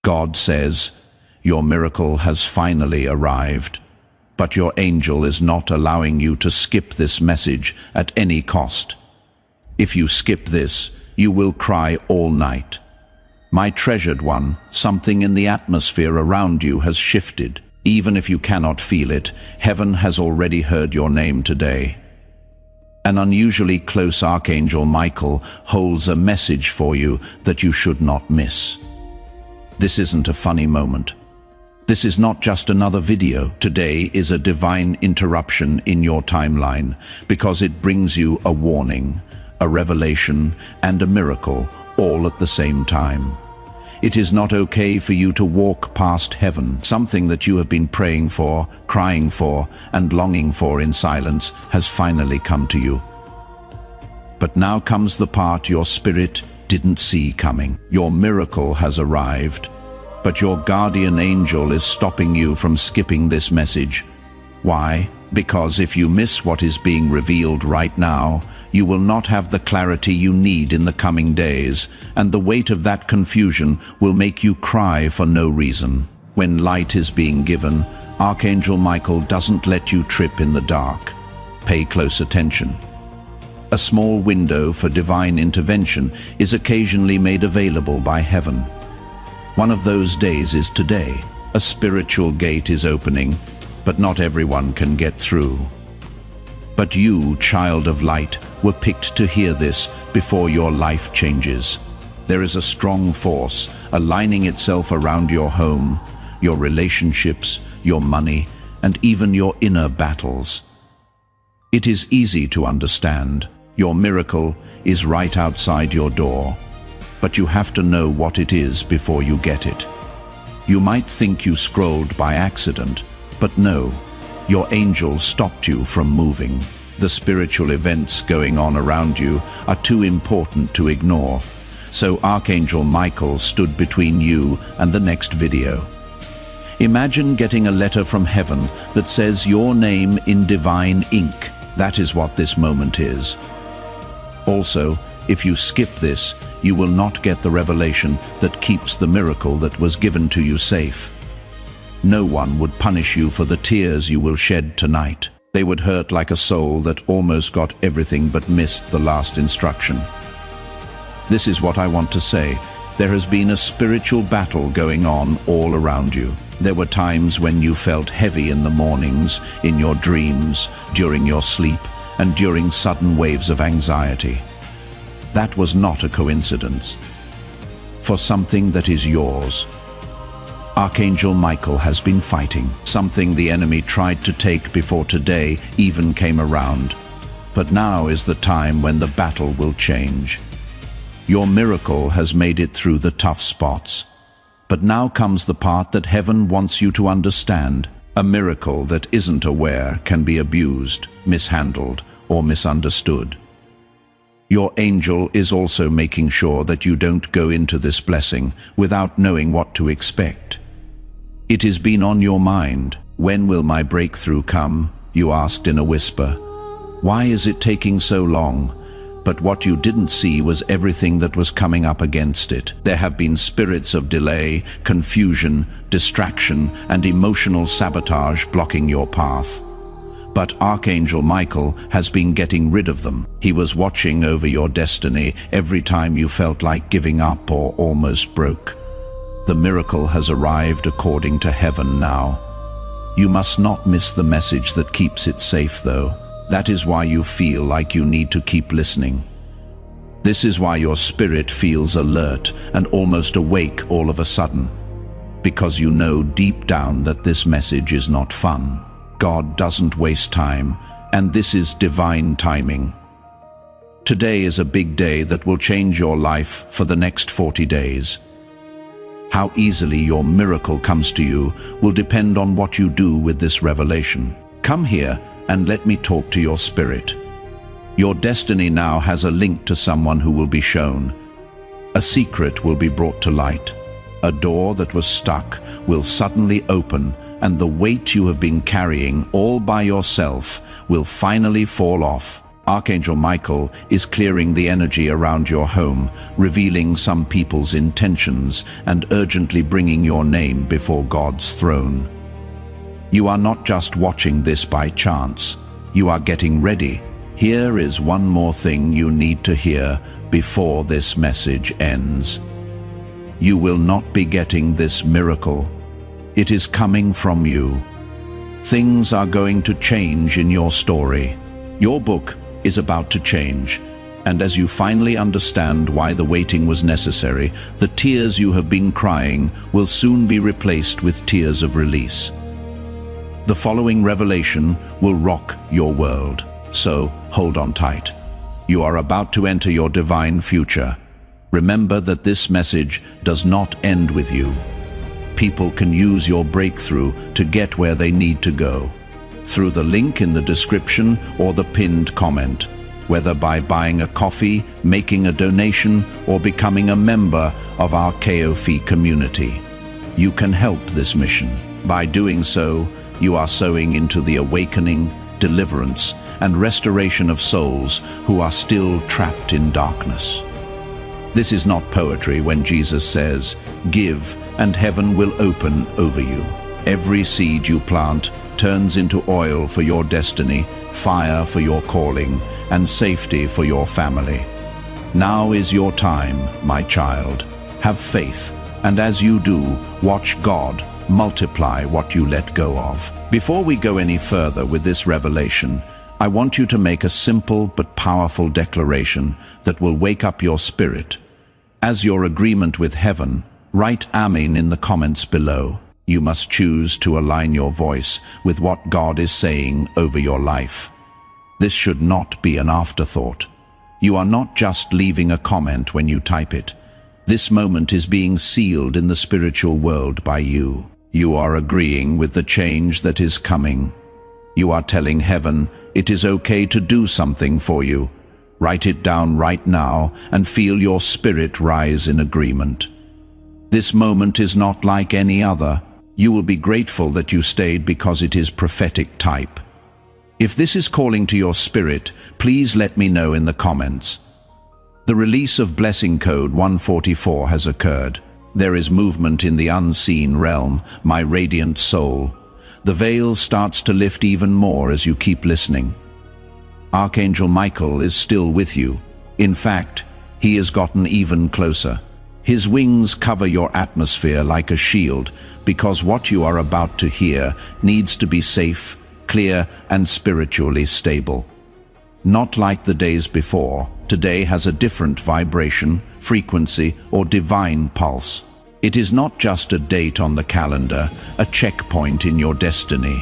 God says, your miracle has finally arrived. But your angel is not allowing you to skip this message at any cost. If you skip this, you will cry all night. My treasured one, something in the atmosphere around you has shifted. Even if you cannot feel it, heaven has already heard your name today. An unusually close Archangel Michael holds a message for you that you should not miss. This isn't a funny moment. This is not just another video. Today is a divine interruption in your timeline because it brings you a warning, a revelation, and a miracle all at the same time. It is not okay for you to walk past heaven. Something that you have been praying for, crying for, and longing for in silence has finally come to you. But now comes the part your spirit didn't see coming. Your miracle has arrived, but your guardian angel is stopping you from skipping this message. Why? Because if you miss what is being revealed right now, you will not have the clarity you need in the coming days, and the weight of that confusion will make you cry for no reason. When light is being given, Archangel Michael doesn't let you trip in the dark. Pay close attention. A small window for divine intervention is occasionally made available by heaven. One of those days is today. A spiritual gate is opening, but not everyone can get through. But you, child of light, were picked to hear this before your life changes. There is a strong force aligning itself around your home, your relationships, your money, and even your inner battles. It is easy to understand. Your miracle is right outside your door, but you have to know what it is before you get it. You might think you scrolled by accident, but no, your angel stopped you from moving. The spiritual events going on around you are too important to ignore, so Archangel Michael stood between you and the next video. Imagine getting a letter from heaven that says your name in divine ink. That is what this moment is. Also, if you skip this, you will not get the revelation that keeps the miracle that was given to you safe. No one would punish you for the tears you will shed tonight. They would hurt like a soul that almost got everything but missed the last instruction. This is what I want to say. There has been a spiritual battle going on all around you. There were times when you felt heavy in the mornings, in your dreams, during your sleep, and during sudden waves of anxiety. That was not a coincidence. For something that is yours, Archangel Michael has been fighting, something the enemy tried to take before today even came around. But now is the time when the battle will change. Your miracle has made it through the tough spots. But now comes the part that heaven wants you to understand. A miracle that isn't aware can be abused, mishandled, or misunderstood. Your angel is also making sure that you don't go into this blessing without knowing what to expect. It has been on your mind. When will my breakthrough come? You asked in a whisper. Why is it taking so long? But what you didn't see was everything that was coming up against it. There have been spirits of delay, confusion, distraction, and emotional sabotage blocking your path. But Archangel Michael has been getting rid of them. He was watching over your destiny every time you felt like giving up or almost broke. The miracle has arrived according to heaven now. You must not miss the message that keeps it safe, though. That is why you feel like you need to keep listening. This is why your spirit feels alert and almost awake all of a sudden. Because you know deep down that this message is not fun. God doesn't waste time, and this is divine timing. Today is a big day that will change your life for the next 40 days. How easily your miracle comes to you will depend on what you do with this revelation. Come here and let me talk to your spirit. Your destiny now has a link to someone who will be shown. A secret will be brought to light. A door that was stuck will suddenly open, and the weight you have been carrying all by yourself will finally fall off. Archangel Michael is clearing the energy around your home, revealing some people's intentions and urgently bringing your name before God's throne. You are not just watching this by chance. You are getting ready. Here is one more thing you need to hear before this message ends. You will not be getting this miracle. It is coming from you. Things are going to change in your story. Your book is about to change, and as you finally understand why the waiting was necessary, the tears you have been crying will soon be replaced with tears of release. The following revelation will rock your world, so hold on tight. You are about to enter your divine future. Remember that this message does not end with you. People can use your breakthrough to get where they need to go, through the link in the description or the pinned comment, whether by buying a coffee, making a donation, or becoming a member of our KOFI community. You can help this mission. By doing so, you are sowing into the awakening, deliverance, and restoration of souls who are still trapped in darkness. This is not poetry when Jesus says, "Give, and heaven will open over you." Every seed you plant turns into oil for your destiny, fire for your calling, and safety for your family. Now is your time, my child. Have faith, and as you do, watch God multiply what you let go of. Before we go any further with this revelation, I want you to make a simple but powerful declaration that will wake up your spirit. As your agreement with heaven, write Amen in the comments below. You must choose to align your voice with what God is saying over your life. This should not be an afterthought. You are not just leaving a comment when you type it. This moment is being sealed in the spiritual world by you. You are agreeing with the change that is coming. You are telling heaven it is okay to do something for you. Write it down right now and feel your spirit rise in agreement. This moment is not like any other. You will be grateful that you stayed because it is prophetic type. If this is calling to your spirit, please let me know in the comments. The release of blessing code 144 has occurred. There is movement in the unseen realm, my radiant soul. The veil starts to lift even more as you keep listening. Archangel Michael is still with you. In fact, he has gotten even closer. His wings cover your atmosphere like a shield, because what you are about to hear needs to be safe, clear, and spiritually stable. Not like the days before, today has a different vibration, frequency, or divine pulse. It is not just a date on the calendar, a checkpoint in your destiny.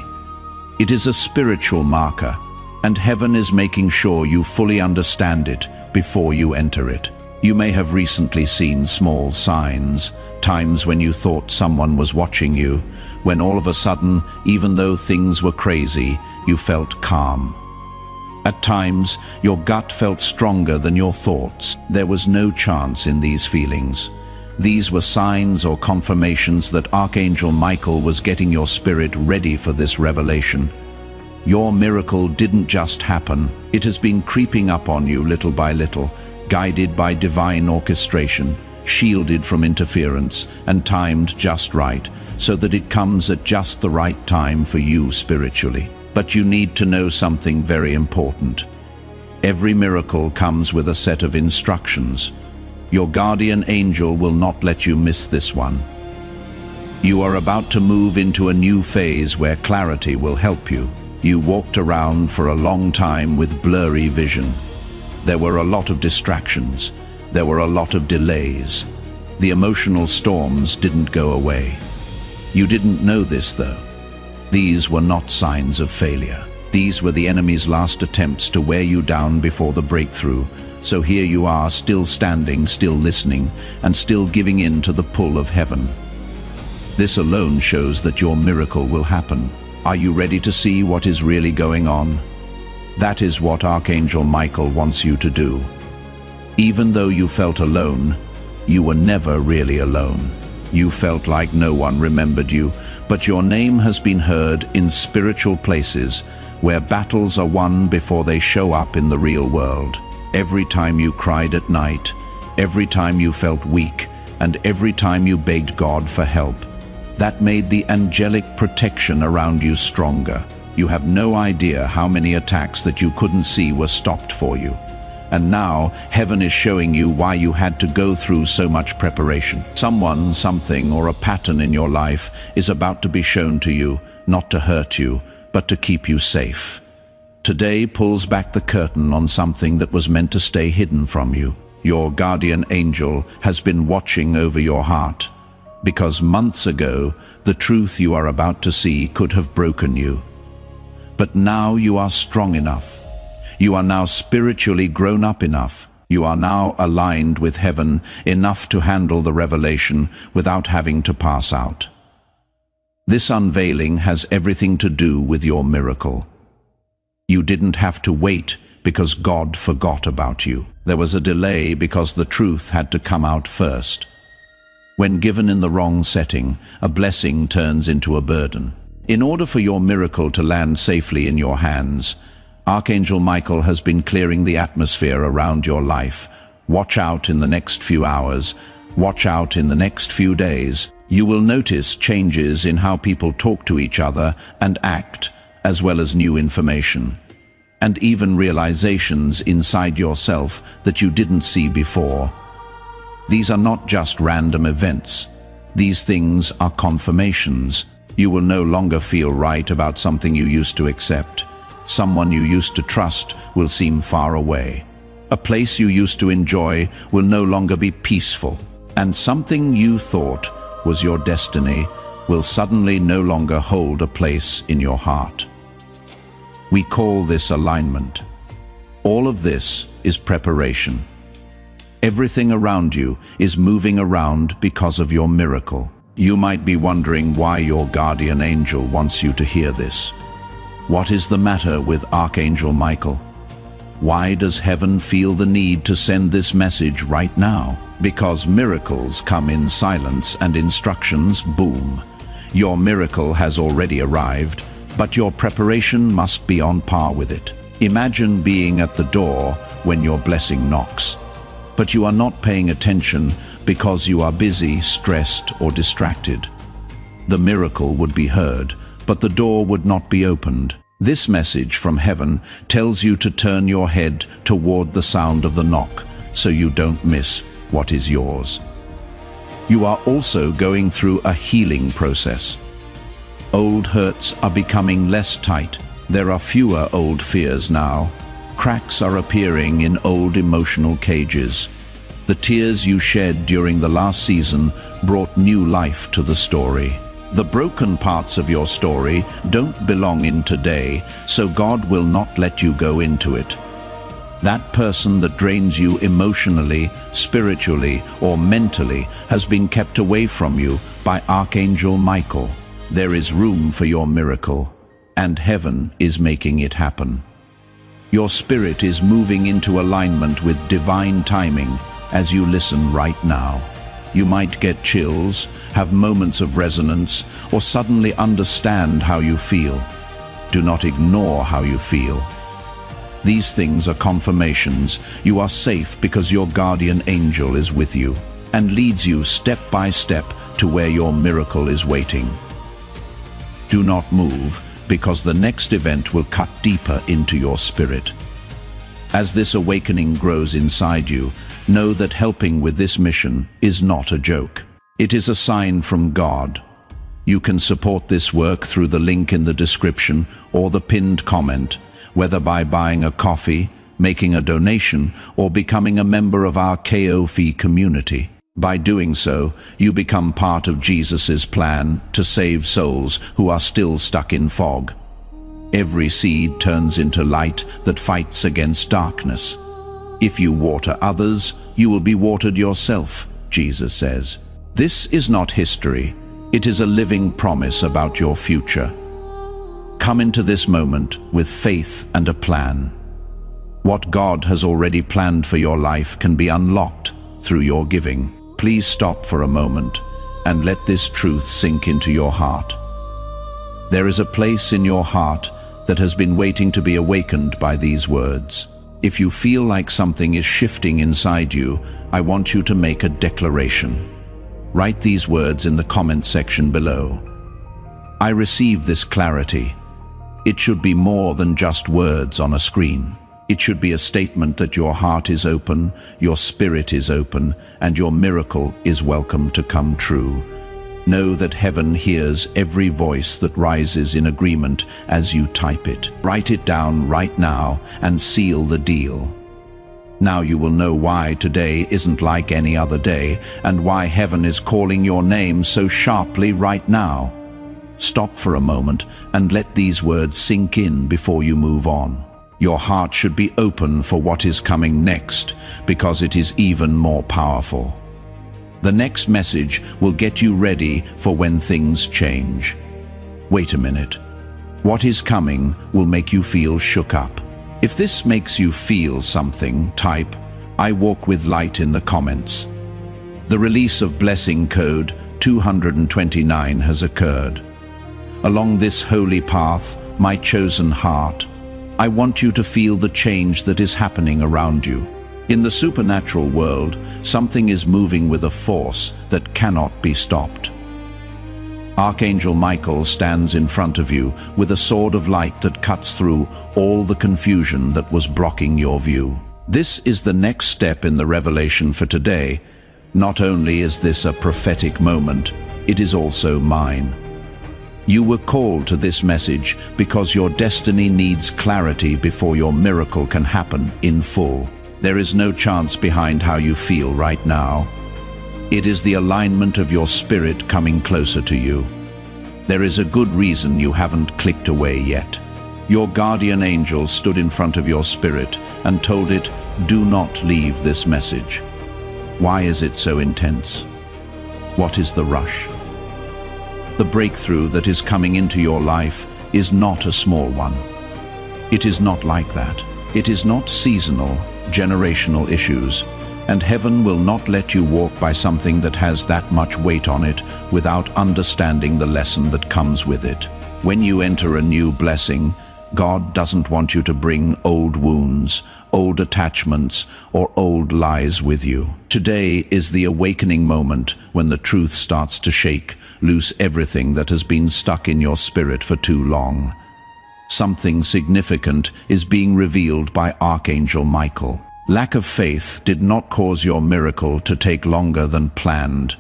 It is a spiritual marker, and heaven is making sure you fully understand it before you enter it. You may have recently seen small signs, times when you thought someone was watching you, when all of a sudden, even though things were crazy, you felt calm. At times, your gut felt stronger than your thoughts. There was no chance in these feelings. These were signs or confirmations that Archangel Michael was getting your spirit ready for this revelation. Your miracle didn't just happen. It has been creeping up on you little by little, guided by divine orchestration, shielded from interference, and timed just right, so that it comes at just the right time for you spiritually. But you need to know something very important. Every miracle comes with a set of instructions. Your guardian angel will not let you miss this one. You are about to move into a new phase where clarity will help you. You walked around for a long time with blurry vision. There were a lot of distractions. There were a lot of delays. The emotional storms didn't go away. You didn't know this, though. These were not signs of failure. These were the enemy's last attempts to wear you down before the breakthrough. So here you are, still standing, still listening, and still giving in to the pull of heaven. This alone shows that your miracle will happen. Are you ready to see what is really going on? That is what Archangel Michael wants you to do. Even though you felt alone, you were never really alone. You felt like no one remembered you, but your name has been heard in spiritual places where battles are won before they show up in the real world. Every time you cried at night, every time you felt weak, and every time you begged God for help, that made the angelic protection around you stronger. You have no idea how many attacks that you couldn't see were stopped for you. And now, heaven is showing you why you had to go through so much preparation. Someone, something, or a pattern in your life is about to be shown to you, not to hurt you, but to keep you safe. Today pulls back the curtain on something that was meant to stay hidden from you. Your guardian angel has been watching over your heart, because months ago, the truth you are about to see could have broken you. But now you are strong enough. You are now spiritually grown up enough. You are now aligned with heaven enough to handle the revelation without having to pass out. This unveiling has everything to do with your miracle. You didn't have to wait because God forgot about you. There was a delay because the truth had to come out first. When given in the wrong setting, a blessing turns into a burden. In order for your miracle to land safely in your hands, Archangel Michael has been clearing the atmosphere around your life. Watch out in the next few hours. Watch out in the next few days. You will notice changes in how people talk to each other and act, as well as new information, and even realizations inside yourself that you didn't see before. These are not just random events. These things are confirmations. You will no longer feel right about something you used to accept. Someone you used to trust will seem far away. A place you used to enjoy will no longer be peaceful. And something you thought was your destiny will suddenly no longer hold a place in your heart. We call this alignment. All of this is preparation. Everything around you is moving around because of your miracle. You might be wondering why your guardian angel wants you to hear this. What is the matter with Archangel Michael? Why does heaven feel the need to send this message right now? Because miracles come in silence and instructions boom. Your miracle has already arrived, but your preparation must be on par with it. Imagine being at the door when your blessing knocks, but you are not paying attention because you are busy, stressed, or distracted. The miracle would be heard, but the door would not be opened. This message from heaven tells you to turn your head toward the sound of the knock, so you don't miss what is yours. You are also going through a healing process. Old hurts are becoming less tight. There are fewer old fears now. Cracks are appearing in old emotional cages. The tears you shed during the last season brought new life to the story. The broken parts of your story don't belong in today, so God will not let you go into it. That person that drains you emotionally, spiritually, or mentally has been kept away from you by Archangel Michael. There is room for your miracle, and heaven is making it happen. Your spirit is moving into alignment with divine timing as you listen right now. You might get chills, have moments of resonance, or suddenly understand how you feel. Do not ignore how you feel. These things are confirmations. You are safe because your guardian angel is with you and leads you step by step to where your miracle is waiting. Do not move, because the next event will cut deeper into your spirit. As this awakening grows inside you, know that helping with this mission is not a joke. It is a sign from God. You can support this work through the link in the description or the pinned comment, whether by buying a coffee, making a donation, or becoming a member of our KOFI community. By doing so, you become part of Jesus' plan to save souls who are still stuck in fog. Every seed turns into light that fights against darkness. If you water others, you will be watered yourself, Jesus says. This is not history. It is a living promise about your future. Come into this moment with faith and a plan. What God has already planned for your life can be unlocked through your giving. Please stop for a moment and let this truth sink into your heart. There is a place in your heart that has been waiting to be awakened by these words. If you feel like something is shifting inside you, I want you to make a declaration. Write these words in the comment section below. I receive this clarity. It should be more than just words on a screen. It should be a statement that your heart is open, your spirit is open, and your miracle is welcome to come true. Know that heaven hears every voice that rises in agreement as you type it. Write it down right now and seal the deal. Now you will know why today isn't like any other day, and why heaven is calling your name so sharply right now. Stop for a moment and let these words sink in before you move on. Your heart should be open for what is coming next, because it is even more powerful. The next message will get you ready for when things change. Wait a minute. What is coming will make you feel shook up. If this makes you feel something, type, I walk with light in the comments. The release of blessing code 229 has occurred. Along this holy path, my chosen heart, I want you to feel the change that is happening around you. In the supernatural world, something is moving with a force that cannot be stopped. Archangel Michael stands in front of you with a sword of light that cuts through all the confusion that was blocking your view. This is the next step in the revelation for today. Not only is this a prophetic moment, it is also mine. You were called to this message because your destiny needs clarity before your miracle can happen in full. There is no chance behind how you feel right now. It is the alignment of your spirit coming closer to you. There is a good reason you haven't clicked away yet. Your guardian angel stood in front of your spirit and told it, do not leave this message. Why is it so intense? What is the rush? The breakthrough that is coming into your life is not a small one. It is not like that. It is not seasonal, generational issues, and heaven will not let you walk by something that has that much weight on it without understanding the lesson that comes with it. When you enter a new blessing, God doesn't want you to bring old wounds, old attachments, or old lies with you. Today is the awakening moment when the truth starts to shake loose everything that has been stuck in your spirit for too long. Something significant is being revealed by Archangel Michael. Lack of faith did not cause your miracle to take longer than planned.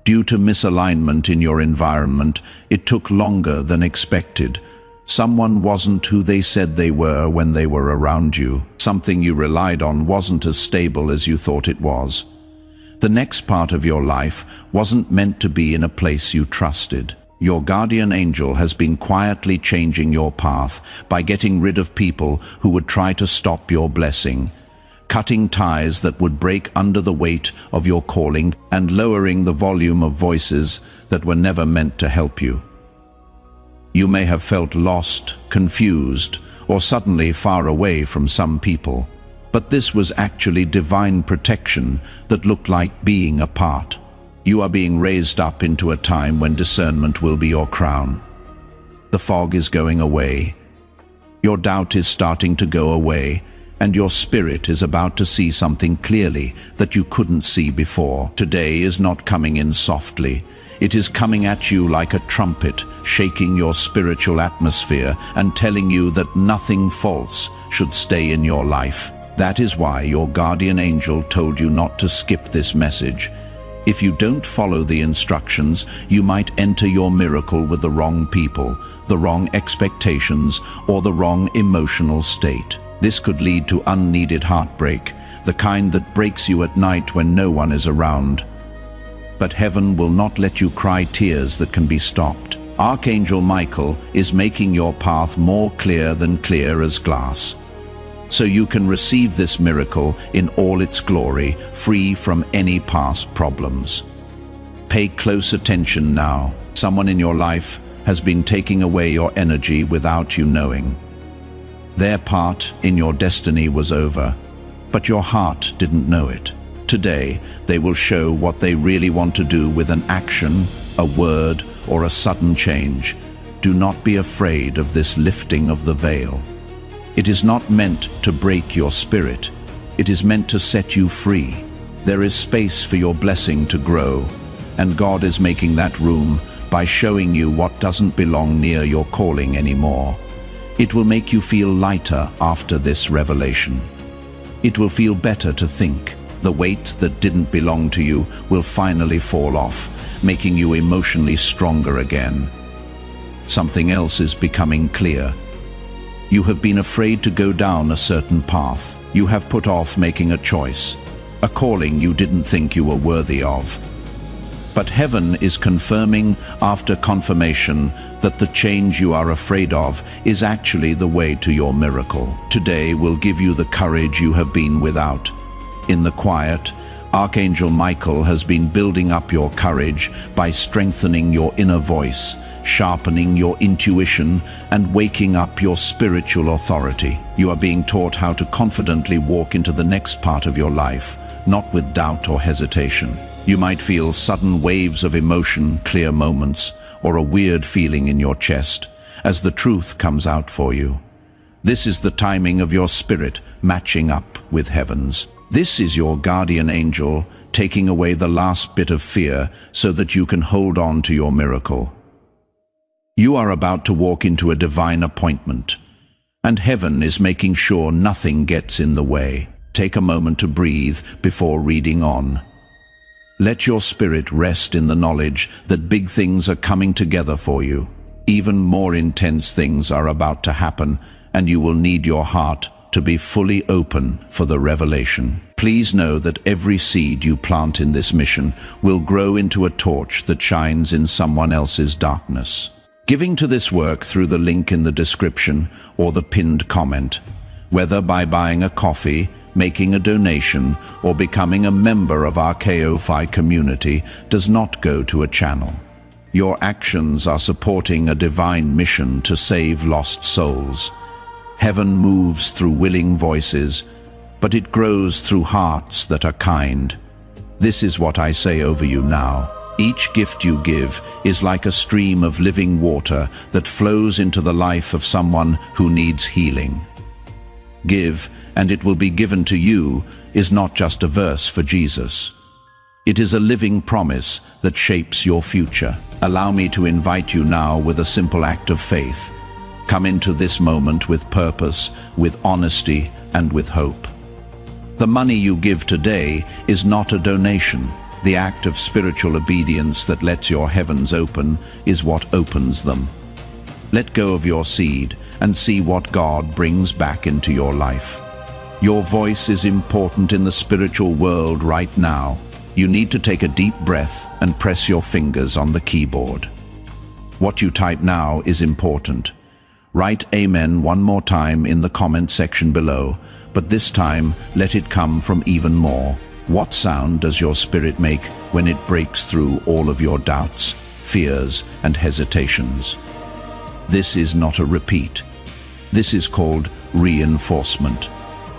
Due to misalignment in your environment, it took longer than expected. Someone wasn't who they said they were when they were around you. Something you relied on wasn't as stable as you thought it was. The next part of your life wasn't meant to be in a place you trusted. Your guardian angel has been quietly changing your path by getting rid of people who would try to stop your blessing, cutting ties that would break under the weight of your calling, and lowering the volume of voices that were never meant to help you. You may have felt lost, confused, or suddenly far away from some people. But this was actually divine protection that looked like being apart. You are being raised up into a time when discernment will be your crown. The fog is going away. Your doubt is starting to go away, and your spirit is about to see something clearly that you couldn't see before. Today is not coming in softly. It is coming at you like a trumpet, shaking your spiritual atmosphere and telling you that nothing false should stay in your life. That is why your guardian angel told you not to skip this message. If you don't follow the instructions, you might enter your miracle with the wrong people, the wrong expectations, or the wrong emotional state. This could lead to unneeded heartbreak, the kind that breaks you at night when no one is around. But heaven will not let you cry tears that can be stopped. Archangel Michael is making your path more clear than clear as glass, so you can receive this miracle in all its glory, free from any past problems. Pay close attention now. Someone in your life has been taking away your energy without you knowing. Their part in your destiny was over, but your heart didn't know it. Today, they will show what they really want to do with an action, a word, or a sudden change. do not be afraid of this lifting of the veil. It is not meant to break your spirit. It is meant to set you free. There is space for your blessing to grow, and God is making that room by showing you what doesn't belong near your calling anymore. It will make you feel lighter after this revelation. It will feel better to think. The weight that didn't belong to you will finally fall off, making you emotionally stronger again. Something else is becoming clear. You have been afraid to go down a certain path. You have put off making a choice, a calling you didn't think you were worthy of. But heaven is confirming after confirmation that the change you are afraid of is actually the way to your miracle. Today will give you the courage you have been without. In the quiet, Archangel Michael has been building up your courage by strengthening your inner voice, sharpening your intuition, and waking up your spiritual authority. You are being taught how to confidently walk into the next part of your life, not with doubt or hesitation. You might feel sudden waves of emotion, clear moments, or a weird feeling in your chest as the truth comes out for you. This is the timing of your spirit matching up with heaven's. This is your guardian angel taking away the last bit of fear so that you can hold on to your miracle. You are about to walk into a divine appointment, and heaven is making sure nothing gets in the way. Take a moment to breathe before reading on. Let your spirit rest in the knowledge that big things are coming together for you. Even more intense things are about to happen, and you will need your heart to be fully open for the revelation. Please know that every seed you plant in this mission will grow into a torch that shines in someone else's darkness. Giving to this work through the link in the description or the pinned comment, whether by buying a coffee, making a donation, or becoming a member of our KO-Fi community, does not go to a channel. Your actions are supporting a divine mission to save lost souls. Heaven moves through willing voices, but it grows through hearts that are kind. This is what I say over you now. Each gift you give is like a stream of living water that flows into the life of someone who needs healing. Give, and it will be given to you is not just a verse for Jesus. It is a living promise that shapes your future. Allow me to invite you now with a simple act of faith. Come into this moment with purpose, with honesty, and with hope. The money you give today is not a donation. The act of spiritual obedience that lets your heavens open is what opens them. Let go of your seed and see what God brings back into your life. Your voice is important in the spiritual world right now. You need to take a deep breath and press your fingers on the keyboard. What you type now is important. Write Amen one more time in the comment section below, but this time let it come from even more. What sound does your spirit make when it breaks through all of your doubts, fears, and hesitations? This is not a repeat. This is called reinforcement.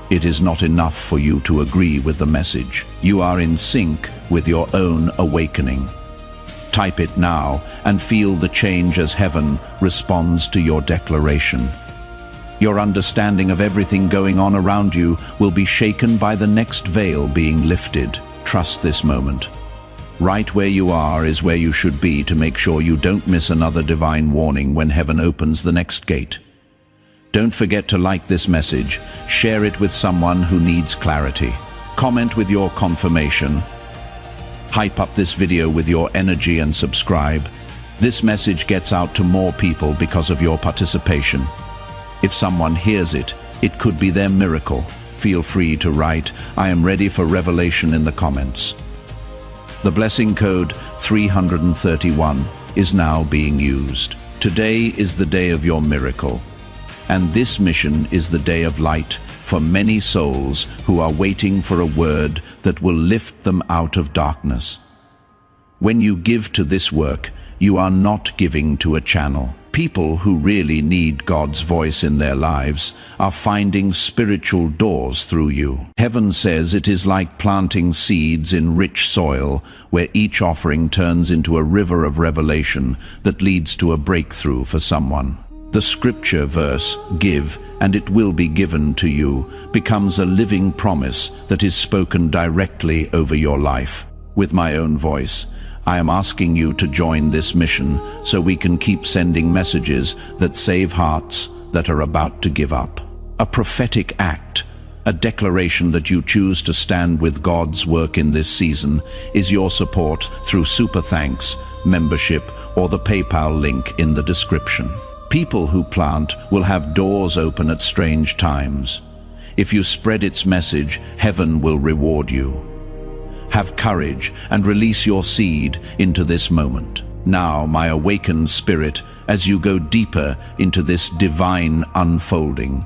It is not enough for you to agree with the message. You are in sync with your own awakening. Type it now and feel the change as heaven responds to your declaration. Your understanding of everything going on around you will be shaken by the next veil being lifted. Trust this moment. Right where you are is where you should be to make sure you don't miss another divine warning when heaven opens the next gate. Don't forget to like this message, share it with someone who needs clarity. Comment with your confirmation. Hype up this video with your energy and subscribe. This message gets out to more people because of your participation. If someone hears it, it could be their miracle. Feel free to write, "I am ready for revelation" in the comments. The blessing code 331 is now being used. Today is the day of your miracle. And this mission is the day of light for many souls who are waiting for a word that will lift them out of darkness. When you give to this work, you are not giving to a channel. People who really need God's voice in their lives are finding spiritual doors through you. Heaven says it is like planting seeds in rich soil, where each offering turns into a river of revelation that leads to a breakthrough for someone. The scripture verse, "Give, and it will be given to you," becomes a living promise that is spoken directly over your life. With my own voice, I am asking you to join this mission so we can keep sending messages that save hearts that are about to give up. A prophetic act, a declaration that you choose to stand with God's work in this season, is your support through Super Thanks, membership, or the PayPal link in the description. People who plant will have doors open at strange times. If you spread its message, heaven will reward you. Have courage and release your seed into this moment. Now, my awakened spirit, as you go deeper into this divine unfolding,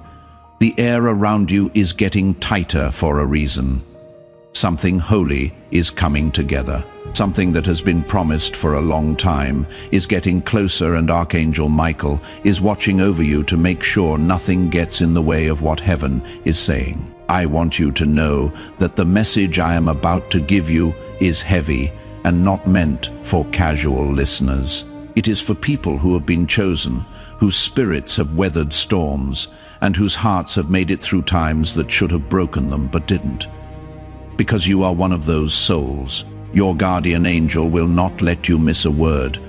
the air around you is getting tighter for a reason. Something holy is coming together. Something that has been promised for a long time is getting closer, and Archangel Michael is watching over you to make sure nothing gets in the way of what heaven is saying. I want you to know that the message I am about to give you is heavy and not meant for casual listeners. It is for people who have been chosen, whose spirits have weathered storms, and whose hearts have made it through times that should have broken them but didn't. Because you are one of those souls, your guardian angel will not let you miss a word.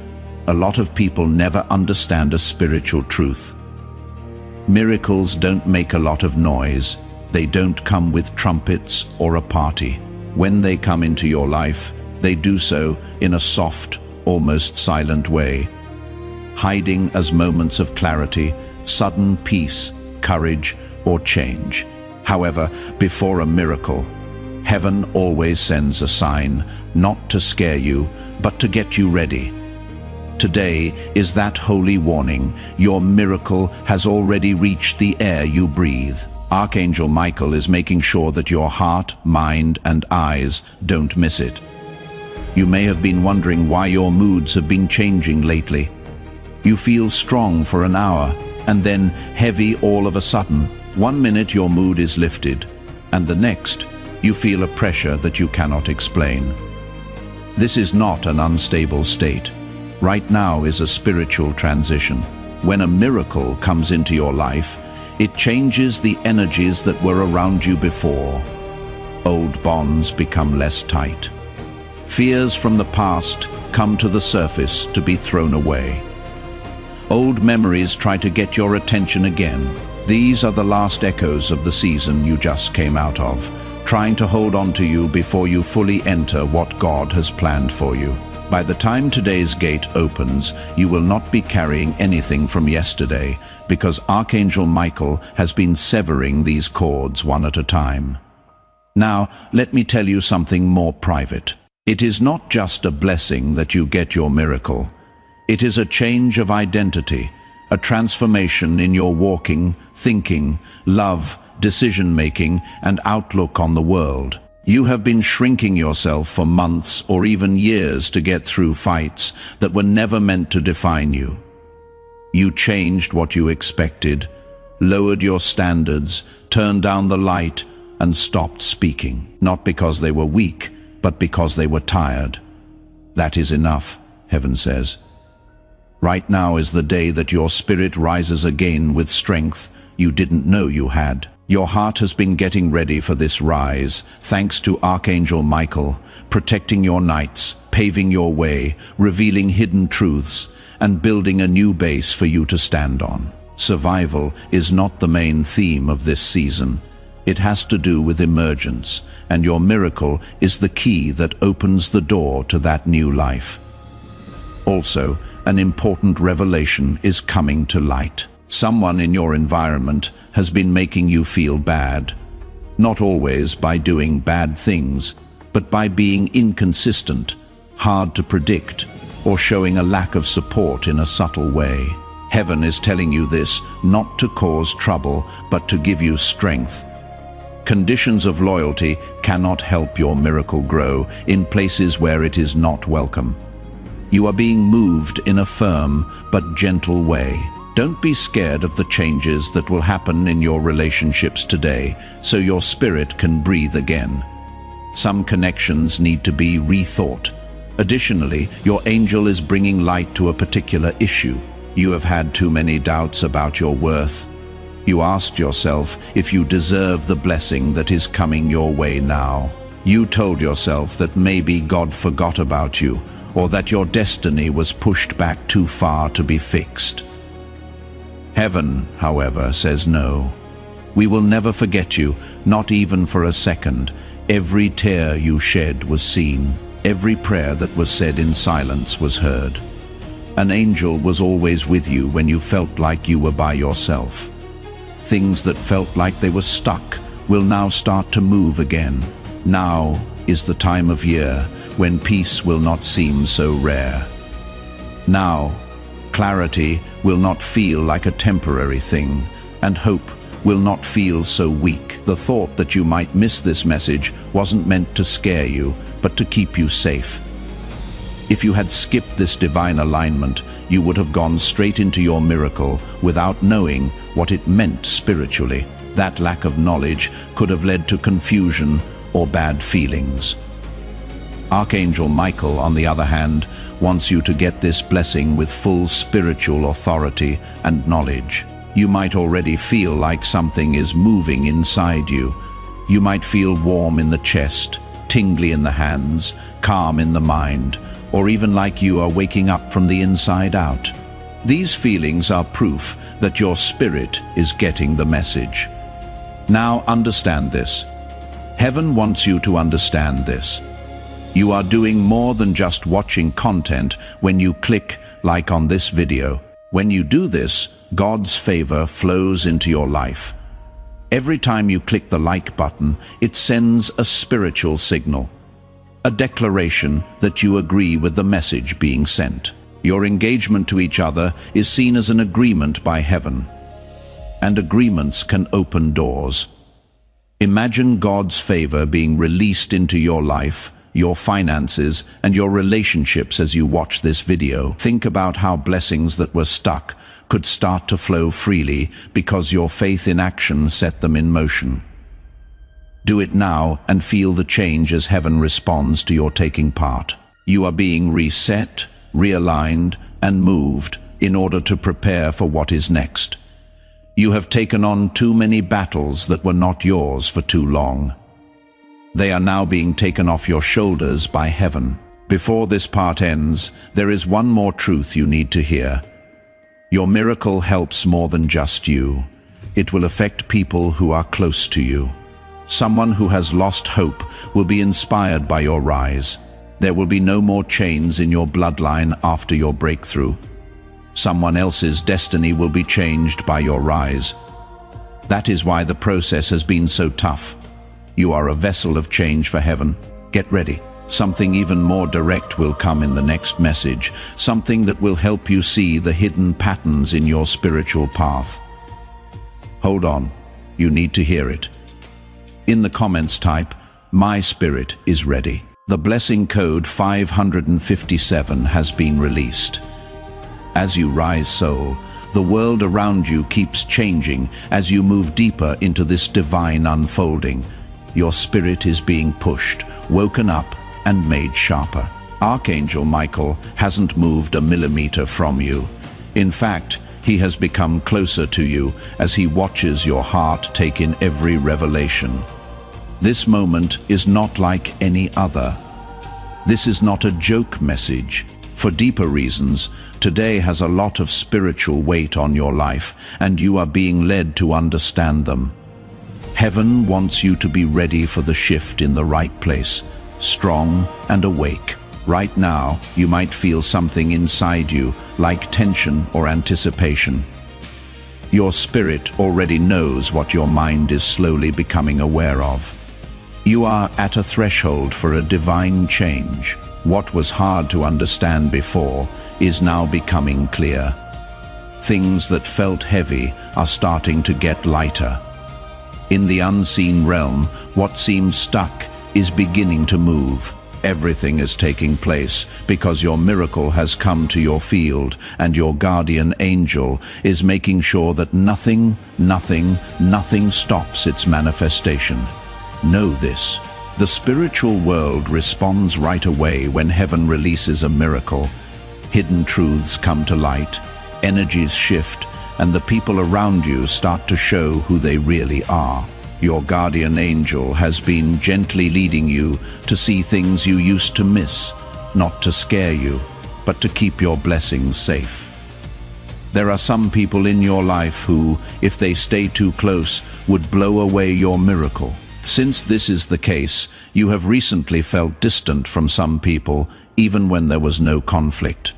A lot of people never understand a spiritual truth. Miracles don't make a lot of noise. They don't come with trumpets or a party. When they come into your life, they do so in a soft, almost silent way, hiding as moments of clarity, sudden peace, courage, or change. However, before a miracle, heaven always sends a sign, not to scare you, but to get you ready. Today is that holy warning. Your miracle has already reached the air you breathe. Archangel Michael is making sure that your heart, mind, and eyes don't miss it. You may have been wondering why your moods have been changing lately. You feel strong for an hour, and then heavy all of a sudden. 1 minute your mood is lifted, and the next you feel a pressure that you cannot explain. This is not an unstable state. Right now is a spiritual transition. When a miracle comes into your life, it changes the energies that were around you before. Old bonds become less tight. Fears from the past come to the surface to be thrown away. Old memories try to get your attention again. These are the last echoes of the season you just came out of, trying to hold on to you before you fully enter what God has planned for you. By the time today's gate opens, you will not be carrying anything from yesterday, because Archangel Michael has been severing these cords one at a time. Now, let me tell you something more private. It is not just a blessing that you get your miracle. It is a change of identity, a transformation in your walking, thinking, love, decision-making, and outlook on the world. You have been shrinking yourself for months or even years to get through fights that were never meant to define you. You changed what you expected, lowered your standards, turned down the light, and stopped speaking. Not because they were weak, but because they were tired. That is enough, heaven says. Right now is the day that your spirit rises again with strength you didn't know you had. Your heart has been getting ready for this rise, thanks to Archangel Michael, protecting your nights, paving your way, revealing hidden truths, and building a new base for you to stand on. Survival is not the main theme of this season. It has to do with emergence, and your miracle is the key that opens the door to that new life. Also, an important revelation is coming to light. Someone in your environment has been making you feel bad. Not always by doing bad things, but by being inconsistent, hard to predict, or showing a lack of support in a subtle way. Heaven is telling you this not to cause trouble, but to give you strength. Conditions of loyalty cannot help your miracle grow in places where it is not welcome. You are being moved in a firm but gentle way. Don't be scared of the changes that will happen in your relationships today, so your spirit can breathe again. Some connections need to be rethought. Additionally, your angel is bringing light to a particular issue. You have had too many doubts about your worth. You asked yourself if you deserve the blessing that is coming your way now. You told yourself that maybe God forgot about you, or that your destiny was pushed back too far to be fixed. Heaven, however, says no. We will never forget you, not even for a second. Every tear you shed was seen. Every prayer that was said in silence was heard. An angel was always with you when you felt like you were by yourself. Things that felt like they were stuck will now start to move again. Now is the time of year when peace will not seem so rare. Now, clarity will not feel like a temporary thing, and hope will not feel so weak. The thought that you might miss this message wasn't meant to scare you, but to keep you safe. If you had skipped this divine alignment, you would have gone straight into your miracle without knowing what it meant spiritually. That lack of knowledge could have led to confusion or bad feelings. Archangel Michael, on the other hand, wants you to get this blessing with full spiritual authority and knowledge. You might already feel like something is moving inside you. You might feel warm in the chest, tingly in the hands, calm in the mind, or even like you are waking up from the inside out. These feelings are proof that your spirit is getting the message. Now understand this. Heaven wants you to understand this. You are doing more than just watching content when you click like on this video. When you do this, God's favor flows into your life. Every time you click the like button, it sends a spiritual signal, a declaration that you agree with the message being sent. Your engagement to each other is seen as an agreement by heaven, and agreements can open doors. Imagine God's favor being released into your life, your finances, and your relationships as you watch this video. Think about how blessings that were stuck could start to flow freely because your faith in action set them in motion. Do it now and feel the change as heaven responds to your taking part. You are being reset, realigned, and moved in order to prepare for what is next. You have taken on too many battles that were not yours for too long. They are now being taken off your shoulders by heaven. Before this part ends, there is one more truth you need to hear. Your miracle helps more than just you. It will affect people who are close to you. Someone who has lost hope will be inspired by your rise. There will be no more chains in your bloodline after your breakthrough. Someone else's destiny will be changed by your rise. That is why the process has been so tough. You are a vessel of change for heaven. Get ready. Something even more direct will come in the next message, something that will help you see the hidden patterns in your spiritual path. Hold on, you need to hear it. In the comments type, "My spirit is ready." The blessing code 557 has been released. As you rise, soul, the world around you keeps changing as you move deeper into this divine unfolding. Your spirit is being pushed, woken up, and made sharper. Archangel Michael hasn't moved a millimeter from you. In fact, he has become closer to you as he watches your heart take in every revelation. This moment is not like any other. This is not a joke message. For deeper reasons, today has a lot of spiritual weight on your life, and you are being led to understand them. Heaven wants you to be ready for the shift in the right place, strong and awake. Right now, you might feel something inside you, like tension or anticipation. Your spirit already knows what your mind is slowly becoming aware of. You are at a threshold for a divine change. What was hard to understand before is now becoming clear. Things that felt heavy are starting to get lighter. In the unseen realm, what seemed stuck is beginning to move. Everything is taking place because your miracle has come to your field, and your guardian angel is making sure that nothing stops its manifestation. Know this. The spiritual world responds right away when heaven releases a miracle. Hidden truths come to light, energies shift, and the people around you start to show who they really are. Your guardian angel has been gently leading you to see things you used to miss, not to scare you, but to keep your blessings safe. There are some people in your life who, if they stay too close, would blow away your miracle. Since this is the case, you have recently felt distant from some people, even when there was no conflict.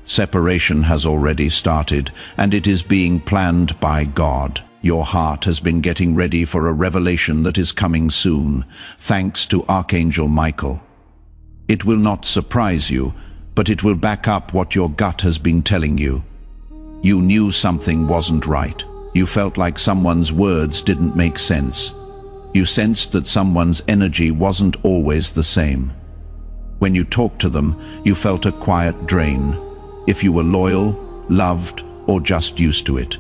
Separation has already started, and it is being planned by God. Your heart has been getting ready for a revelation that is coming soon, thanks to Archangel Michael. It will not surprise you, but it will back up what your gut has been telling you. You knew something wasn't right. You felt like someone's words didn't make sense. You sensed that someone's energy wasn't always the same. When you talked to them, you felt a quiet drain. If you were loyal, loved, or just used to it,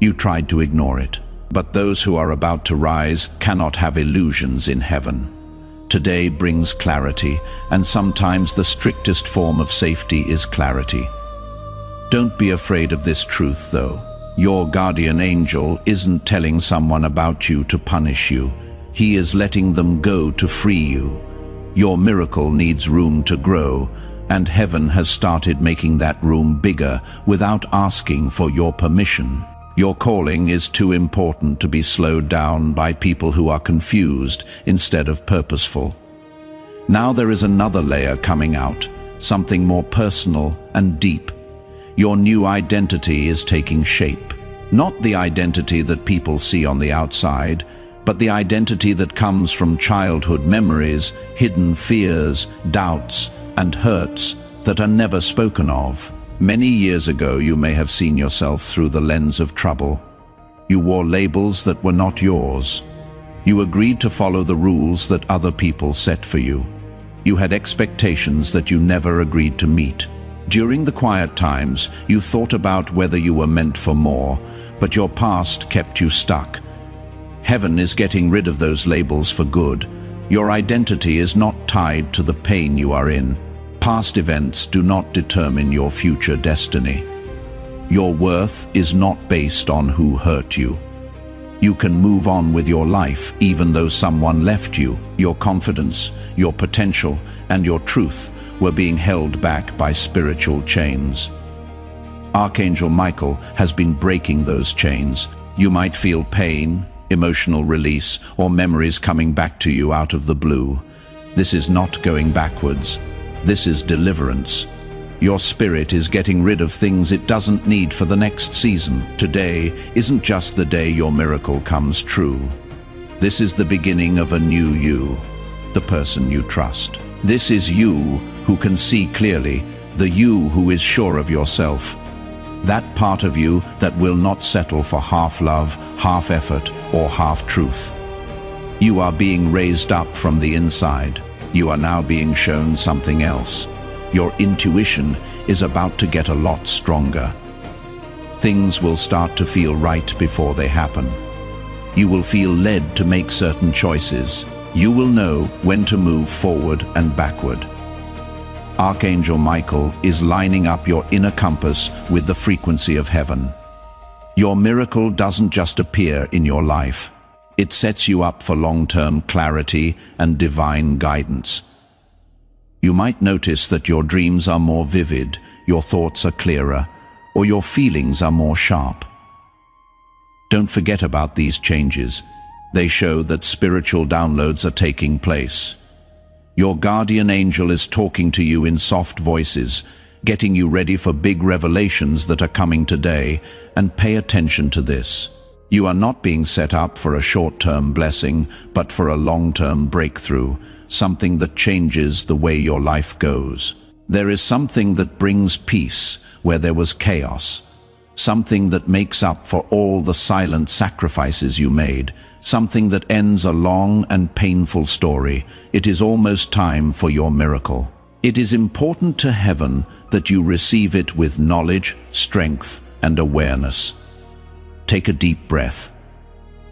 you tried to ignore it. But those who are about to rise cannot have illusions in heaven. Today brings clarity, and sometimes the strictest form of safety is clarity. Don't be afraid of this truth, though. Your guardian angel isn't telling someone about you to punish you. He is letting them go to free you. Your miracle needs room to grow, and heaven has started making that room bigger without asking for your permission. Your calling is too important to be slowed down by people who are confused instead of purposeful. Now there is another layer coming out, something more personal and deep. Your new identity is taking shape. Not the identity that people see on the outside, but the identity that comes from childhood memories, hidden fears, doubts, and hurts that are never spoken of. Many years ago, you may have seen yourself through the lens of trouble. You wore labels that were not yours. You agreed to follow the rules that other people set for you. You had expectations that you never agreed to meet. During the quiet times, you thought about whether you were meant for more, but your past kept you stuck. Heaven is getting rid of those labels for good. Your identity is not tied to the pain you are in. Past events do not determine your future destiny. Your worth is not based on who hurt you. You can move on with your life even though someone left you. Your confidence, your potential, and your truth were being held back by spiritual chains. Archangel Michael has been breaking those chains. You might feel pain, emotional release, or memories coming back to you out of the blue. This is not going backwards. This is deliverance. Your spirit is getting rid of things it doesn't need for the next season. Today isn't just the day your miracle comes true. This is the beginning of a new you, the person you trust. This is you who can see clearly, the you who is sure of yourself. That part of you that will not settle for half love, half effort, or half truth. You are being raised up from the inside. You are now being shown something else. Your intuition is about to get a lot stronger. Things will start to feel right before they happen. You will feel led to make certain choices. You will know when to move forward and backward. Archangel Michael is lining up your inner compass with the frequency of heaven. Your miracle doesn't just appear in your life. It sets you up for long-term clarity and divine guidance. You might notice that your dreams are more vivid, your thoughts are clearer, or your feelings are more sharp. Don't forget about these changes. They show that spiritual downloads are taking place. Your guardian angel is talking to you in soft voices, getting you ready for big revelations that are coming today, and pay attention to this. You are not being set up for a short-term blessing, but for a long-term breakthrough, something that changes the way your life goes. There is something that brings peace where there was chaos, something that makes up for all the silent sacrifices you made, something that ends a long and painful story. It is almost time for your miracle. It is important to heaven that you receive it with knowledge, strength, and awareness. Take a deep breath.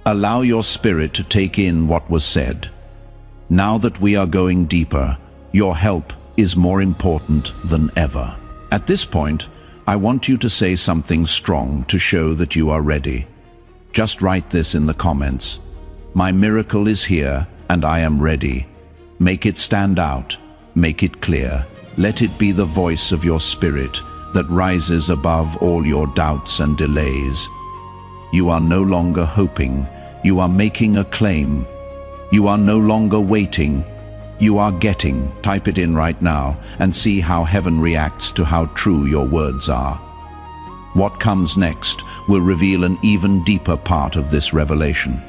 Allow your spirit to take in what was said. Now that we are going deeper, your help is more important than ever. At this point, I want you to say something strong to show that you are ready. Just write this in the comments. My miracle is here and I am ready. Make it stand out. Make it clear. Let it be the voice of your spirit that rises above all your doubts and delays. You are no longer hoping. You are making a claim. You are no longer waiting. You are getting. Type it in right now and see how heaven reacts to how true your words are. What comes next will reveal an even deeper part of this revelation.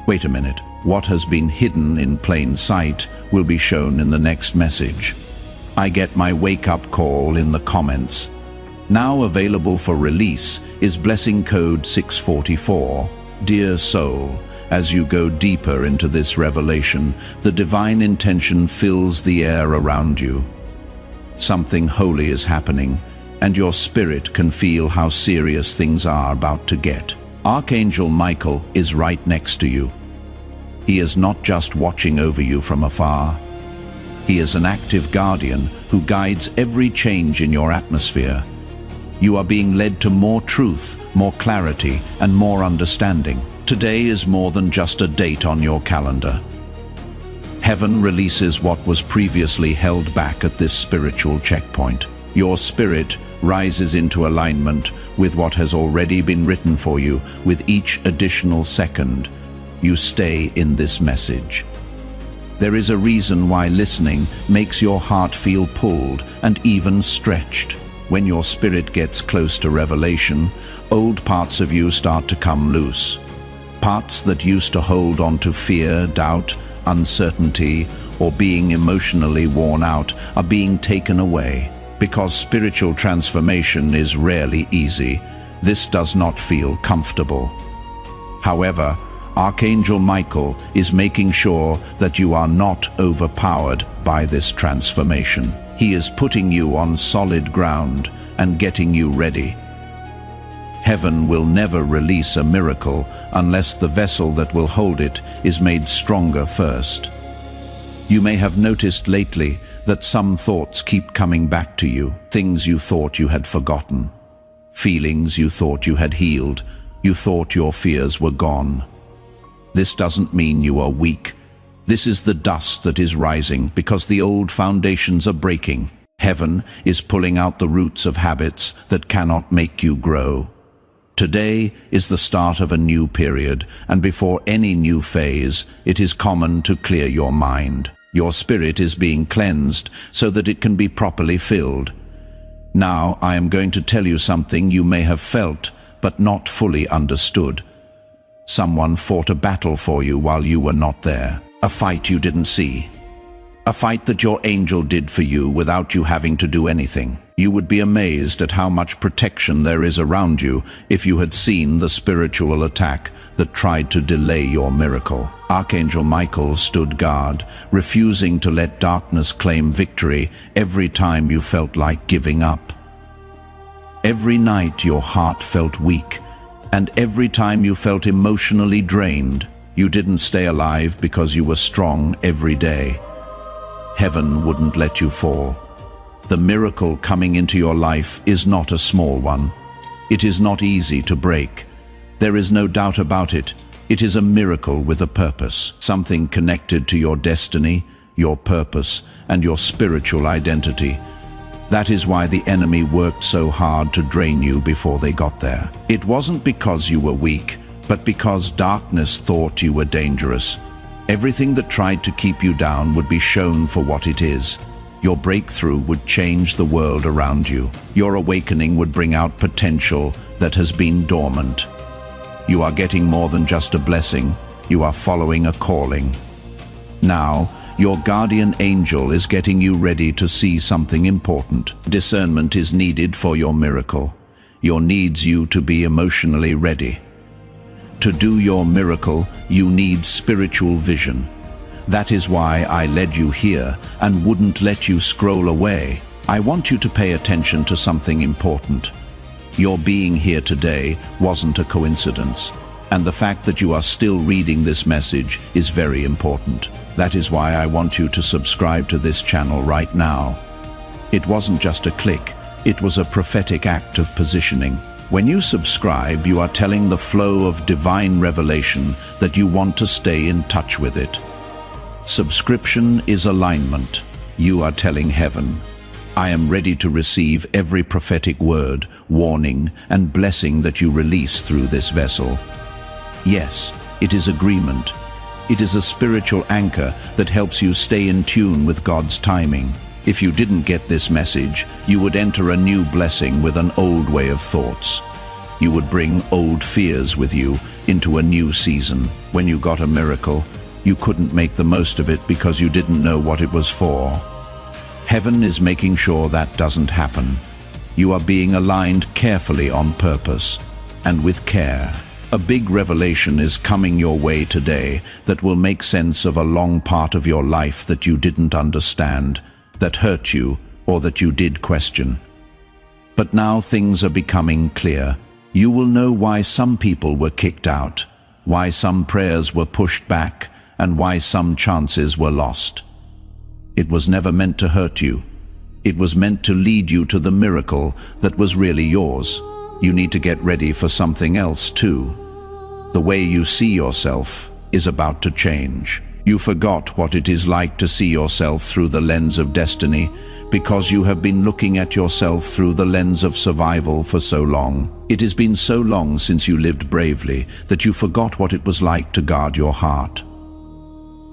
Wait a minute. What has been hidden in plain sight will be shown in the next message. I get my wake-up call in the comments. Now available for release is blessing code 644. Dear soul, as you go deeper into this revelation, the divine intention fills the air around you. Something holy is happening, and your spirit can feel how serious things are about to get. Archangel Michael is right next to you. He is not just watching over you from afar. He is an active guardian who guides every change in your atmosphere. You are being led to more truth, more clarity, and more understanding. Today is more than just a date on your calendar. Heaven releases what was previously held back at this spiritual checkpoint. Your spirit rises into alignment with what has already been written for you. With each additional second, you stay in this message. There is a reason why listening makes your heart feel pulled and even stretched. When your spirit gets close to revelation, old parts of you start to come loose. Parts that used to hold on to fear, doubt, uncertainty, or being emotionally worn out are being taken away. Because spiritual transformation is rarely easy, this does not feel comfortable. However, Archangel Michael is making sure that you are not overpowered by this transformation. He is putting you on solid ground and getting you ready. Heaven will never release a miracle unless the vessel that will hold it is made stronger first. You may have noticed lately that some thoughts keep coming back to you, things you thought you had forgotten, feelings you thought you had healed, you thought your fears were gone. This doesn't mean you are weak. This is the dust that is rising because the old foundations are breaking. Heaven is pulling out the roots of habits that cannot make you grow. Today is the start of a new period, and before any new phase, it is common to clear your mind. Your spirit is being cleansed so that it can be properly filled. Now I am going to tell you something you may have felt, but not fully understood. Someone fought a battle for you while you were not there. A fight you didn't see. A fight that your angel did for you without you having to do anything. You would be amazed at how much protection there is around you if you had seen the spiritual attack that tried to delay your miracle. Archangel Michael stood guard, refusing to let darkness claim victory every time you felt like giving up. Every night your heart felt weak, and every time you felt emotionally drained, you didn't stay alive because you were strong every day. Heaven wouldn't let you fall. The miracle coming into your life is not a small one. It is not easy to break. There is no doubt about it. It is a miracle with a purpose, something connected to your destiny, your purpose, and your spiritual identity. That is why the enemy worked so hard to drain you before they got there. It wasn't because you were weak, but because darkness thought you were dangerous. Everything that tried to keep you down would be shown for what it is. Your breakthrough would change the world around you. Your awakening would bring out potential that has been dormant. You are getting more than just a blessing. You are following a calling. Now, your guardian angel is getting you ready to see something important. Discernment is needed for your miracle. Your needs you to be emotionally ready. To do your miracle, you need spiritual vision. That is why I led you here and wouldn't let you scroll away. I want you to pay attention to something important. Your being here today wasn't a coincidence, and the fact that you are still reading this message is very important. That is why I want you to subscribe to this channel right now. It wasn't just a click, it was a prophetic act of positioning. When you subscribe, you are telling the flow of divine revelation that you want to stay in touch with it. Subscription is alignment. You are telling heaven, I am ready to receive every prophetic word, warning, and blessing that you release through this vessel. Yes, it is agreement. It is a spiritual anchor that helps you stay in tune with God's timing. If you didn't get this message, you would enter a new blessing with an old way of thoughts. You would bring old fears with you into a new season. When you got a miracle, you couldn't make the most of it because you didn't know what it was for. Heaven is making sure that doesn't happen. You are being aligned carefully on purpose and with care. A big revelation is coming your way today that will make sense of a long part of your life that you didn't understand, that hurt you, or that you did question. But now things are becoming clear. You will know why some people were kicked out, why some prayers were pushed back, and why some chances were lost. It was never meant to hurt you. It was meant to lead you to the miracle that was really yours. You need to get ready for something else too. The way you see yourself is about to change. You forgot what it is like to see yourself through the lens of destiny because you have been looking at yourself through the lens of survival for so long. It has been so long since you lived bravely that you forgot what it was like to guard your heart.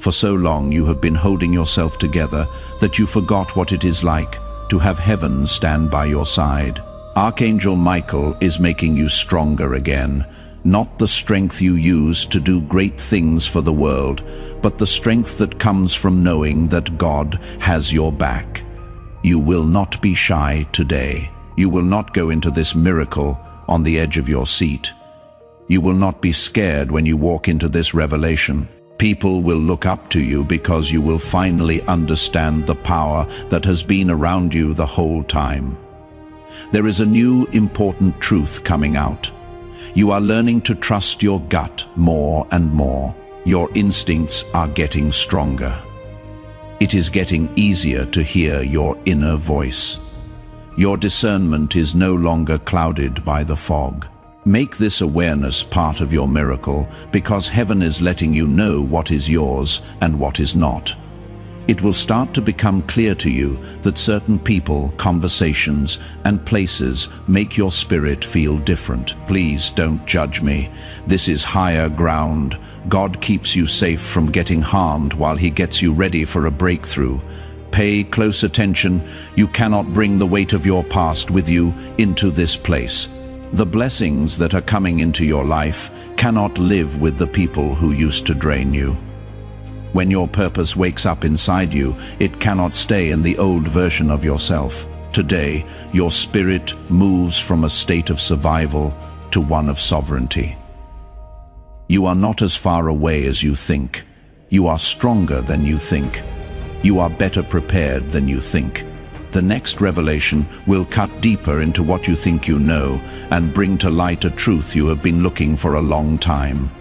For so long you have been holding yourself together that you forgot what it is like to have heaven stand by your side. Archangel Michael is making you stronger again, not the strength you use to do great things for the world, but the strength that comes from knowing that God has your back. You will not be shy today. You will not go into this miracle on the edge of your seat. You will not be scared when you walk into this revelation. People will look up to you because you will finally understand the power that has been around you the whole time. There is a new important truth coming out. You are learning to trust your gut more and more. Your instincts are getting stronger. It is getting easier to hear your inner voice. Your discernment is no longer clouded by the fog. Make this awareness part of your miracle because heaven is letting you know what is yours and what is not. It will start to become clear to you that certain people, conversations, and places make your spirit feel different. Please don't judge me. This is higher ground. God keeps you safe from getting harmed while He gets you ready for a breakthrough. Pay close attention. You cannot bring the weight of your past with you into this place. The blessings that are coming into your life cannot live with the people who used to drain you. When your purpose wakes up inside you, it cannot stay in the old version of yourself. Today, your spirit moves from a state of survival to one of sovereignty. You are not as far away as you think. You are stronger than you think. You are better prepared than you think. The next revelation will cut deeper into what you think you know and bring to light a truth you have been looking for a long time.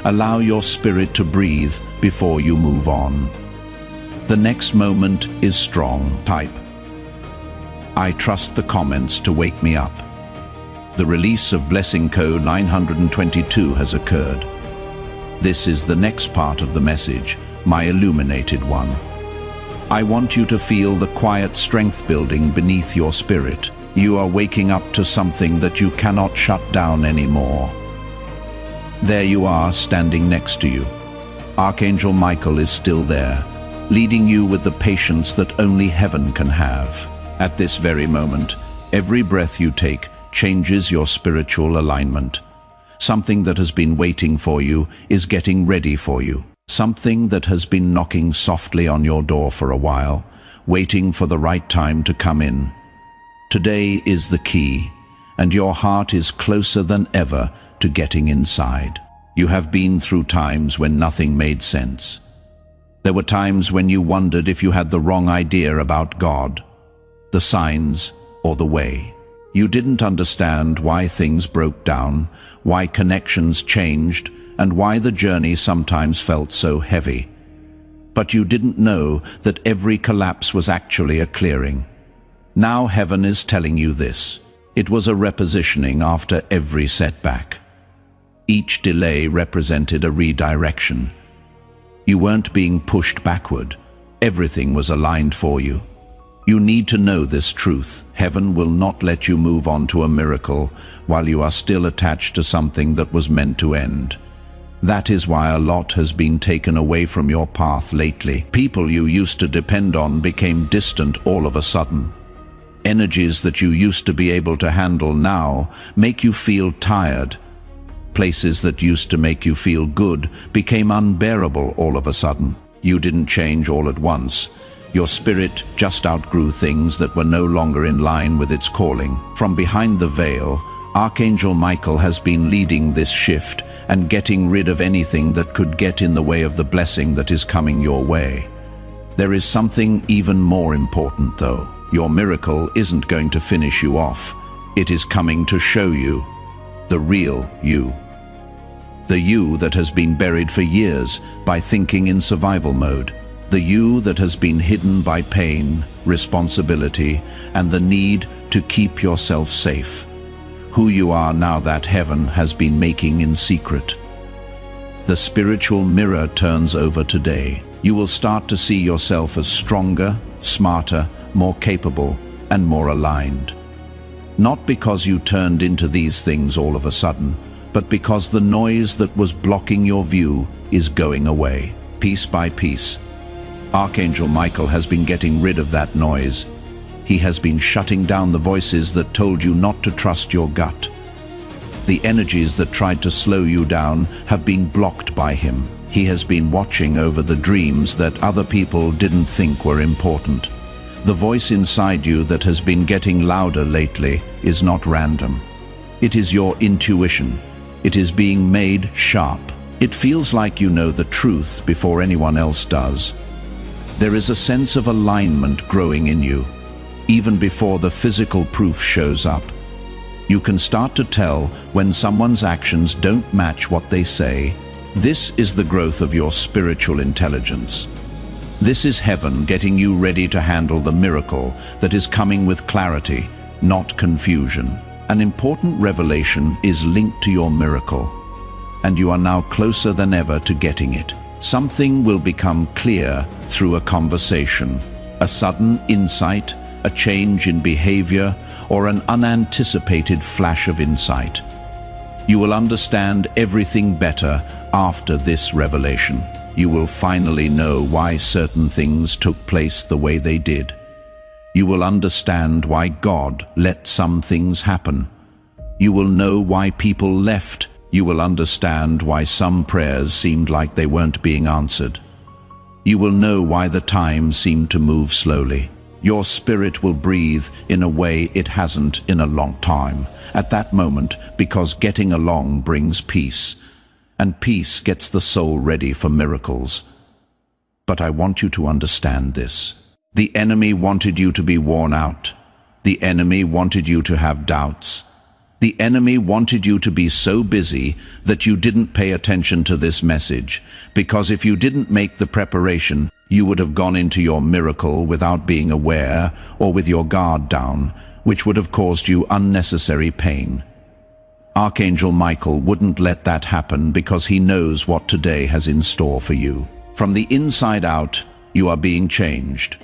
Allow your spirit to breathe before you move on. The next moment is strong. Type, I trust the comments to wake me up. The release of Blessing Code 922 has occurred. This is the next part of the message, my illuminated one. I want you to feel the quiet strength building beneath your spirit. You are waking up to something that you cannot shut down anymore. There you are, standing next to you. Archangel Michael is still there, leading you with the patience that only heaven can have. At this very moment, every breath you take changes your spiritual alignment. Something that has been waiting for you is getting ready for you. Something that has been knocking softly on your door for a while, waiting for the right time to come in. Today is the key, and your heart is closer than ever to getting inside. You have been through times when nothing made sense. There were times when you wondered if you had the wrong idea about God, the signs, or the way. You didn't understand why things broke down, why connections changed, and why the journey sometimes felt so heavy. But you didn't know that every collapse was actually a clearing. Now heaven is telling you this. It was a repositioning after every setback. Each delay represented a redirection. You weren't being pushed backward. Everything was aligned for you. You need to know this truth. Heaven will not let you move on to a miracle while you are still attached to something that was meant to end. That is why a lot has been taken away from your path lately. People you used to depend on became distant all of a sudden. Energies that you used to be able to handle now make you feel tired. Places that used to make you feel good became unbearable all of a sudden. You didn't change all at once. Your spirit just outgrew things that were no longer in line with its calling. From behind the veil, Archangel Michael has been leading this shift and getting rid of anything that could get in the way of the blessing that is coming your way. There is something even more important though. Your miracle isn't going to finish you off. It is coming to show you the real you. The you that has been buried for years by thinking in survival mode. The you that has been hidden by pain, responsibility, and the need to keep yourself safe. Who you are now that heaven has been making in secret. The spiritual mirror turns over today. You will start to see yourself as stronger, smarter, more capable, and more aligned. Not because you turned into these things all of a sudden, but because the noise that was blocking your view is going away, piece by piece. Archangel Michael has been getting rid of that noise. He has been shutting down the voices that told you not to trust your gut. The energies that tried to slow you down have been blocked by him. He has been watching over the dreams that other people didn't think were important. The voice inside you that has been getting louder lately is not random. It is your intuition. It is being made sharp. It feels like you know the truth before anyone else does. There is a sense of alignment growing in you, even before the physical proof shows up. You can start to tell when someone's actions don't match what they say. This is the growth of your spiritual intelligence. This is heaven getting you ready to handle the miracle that is coming with clarity, not confusion. An important revelation is linked to your miracle, and you are now closer than ever to getting it. Something will become clear through a conversation, a sudden insight, a change in behavior, or an unanticipated flash of insight. You will understand everything better after this revelation. You will finally know why certain things took place the way they did. You will understand why God let some things happen. You will know why people left. You will understand why some prayers seemed like they weren't being answered. You will know why the time seemed to move slowly. Your spirit will breathe in a way it hasn't in a long time at that moment, because getting along brings peace, and peace gets the soul ready for miracles. But I want you to understand this. The enemy wanted you to be worn out. The enemy wanted you to have doubts. The enemy wanted you to be so busy that you didn't pay attention to this message, because if you didn't make the preparation, you would have gone into your miracle without being aware or with your guard down, which would have caused you unnecessary pain. Archangel Michael wouldn't let that happen because he knows what today has in store for you. From the inside out, you are being changed.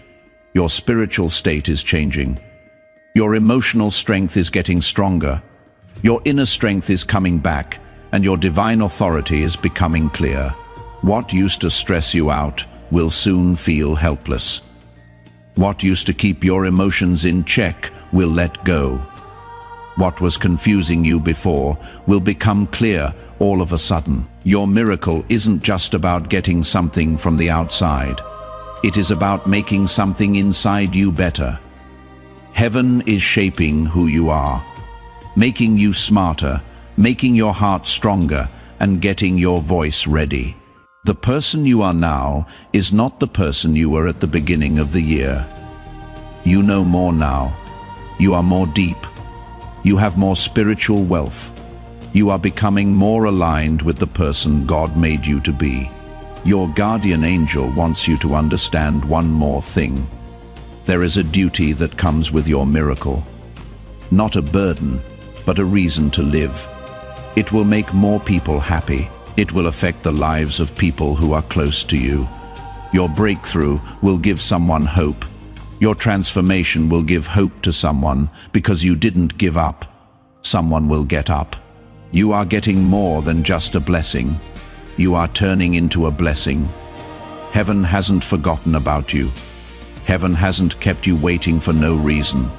Your spiritual state is changing. Your emotional strength is getting stronger. Your inner strength is coming back, and your divine authority is becoming clear. What used to stress you out will soon feel helpless. What used to keep your emotions in check will let go. What was confusing you before will become clear all of a sudden. Your miracle isn't just about getting something from the outside. It is about making something inside you better. Heaven is shaping who you are, making you smarter, making your heart stronger and getting your voice ready. The person you are now is not the person you were at the beginning of the year. You know more now. You are more deep. You have more spiritual wealth. You are becoming more aligned with the person God made you to be. Your guardian angel wants you to understand one more thing. There is a duty that comes with your miracle. Not a burden, but a reason to live. It will make more people happy. It will affect the lives of people who are close to you. Your breakthrough will give someone hope. Your transformation will give hope to someone because you didn't give up. Someone will get up. You are getting more than just a blessing. You are turning into a blessing. Heaven hasn't forgotten about you. Heaven hasn't kept you waiting for no reason.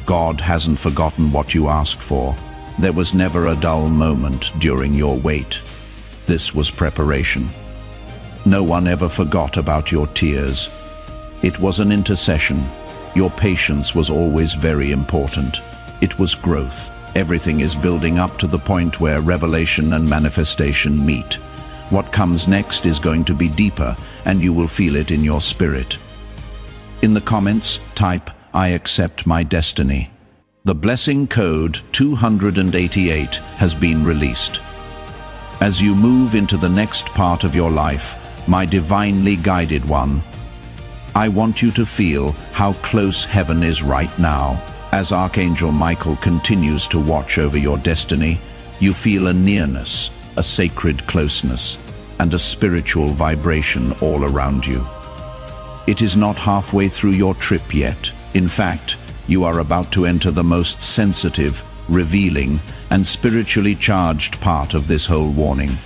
God hasn't forgotten what you asked for. There was never a dull moment during your wait. This was preparation. No one ever forgot about your tears. It was an intercession. Your patience was always very important. It was growth. Everything is building up to the point where revelation and manifestation meet. What comes next is going to be deeper, and you will feel it in your spirit. In the comments, type, "I accept my destiny." The blessing code 288 has been released. As you move into the next part of your life, my divinely guided one, I want you to feel how close heaven is right now. As Archangel Michael continues to watch over your destiny, you feel a nearness, a sacred closeness, and a spiritual vibration all around you. It is not halfway through your trip yet. In fact, you are about to enter the most sensitive, revealing, and spiritually charged part of this whole warning.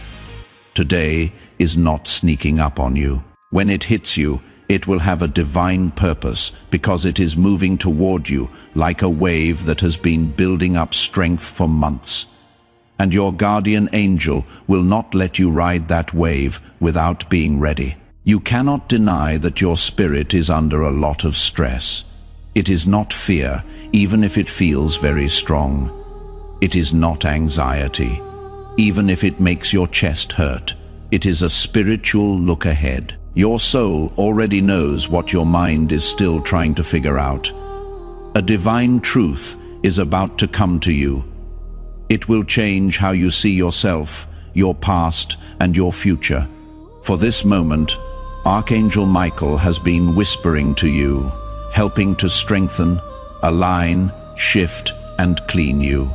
Today is not sneaking up on you. When it hits you, it will have a divine purpose because it is moving toward you like a wave that has been building up strength for months. And your guardian angel will not let you ride that wave without being ready. You cannot deny that your spirit is under a lot of stress. It is not fear, even if it feels very strong. It is not anxiety, even if it makes your chest hurt. It is a spiritual look ahead. Your soul already knows what your mind is still trying to figure out. A divine truth is about to come to you. It will change how you see yourself, your past, and your future. For this moment, Archangel Michael has been whispering to you, helping to strengthen, align, shift, and clean you.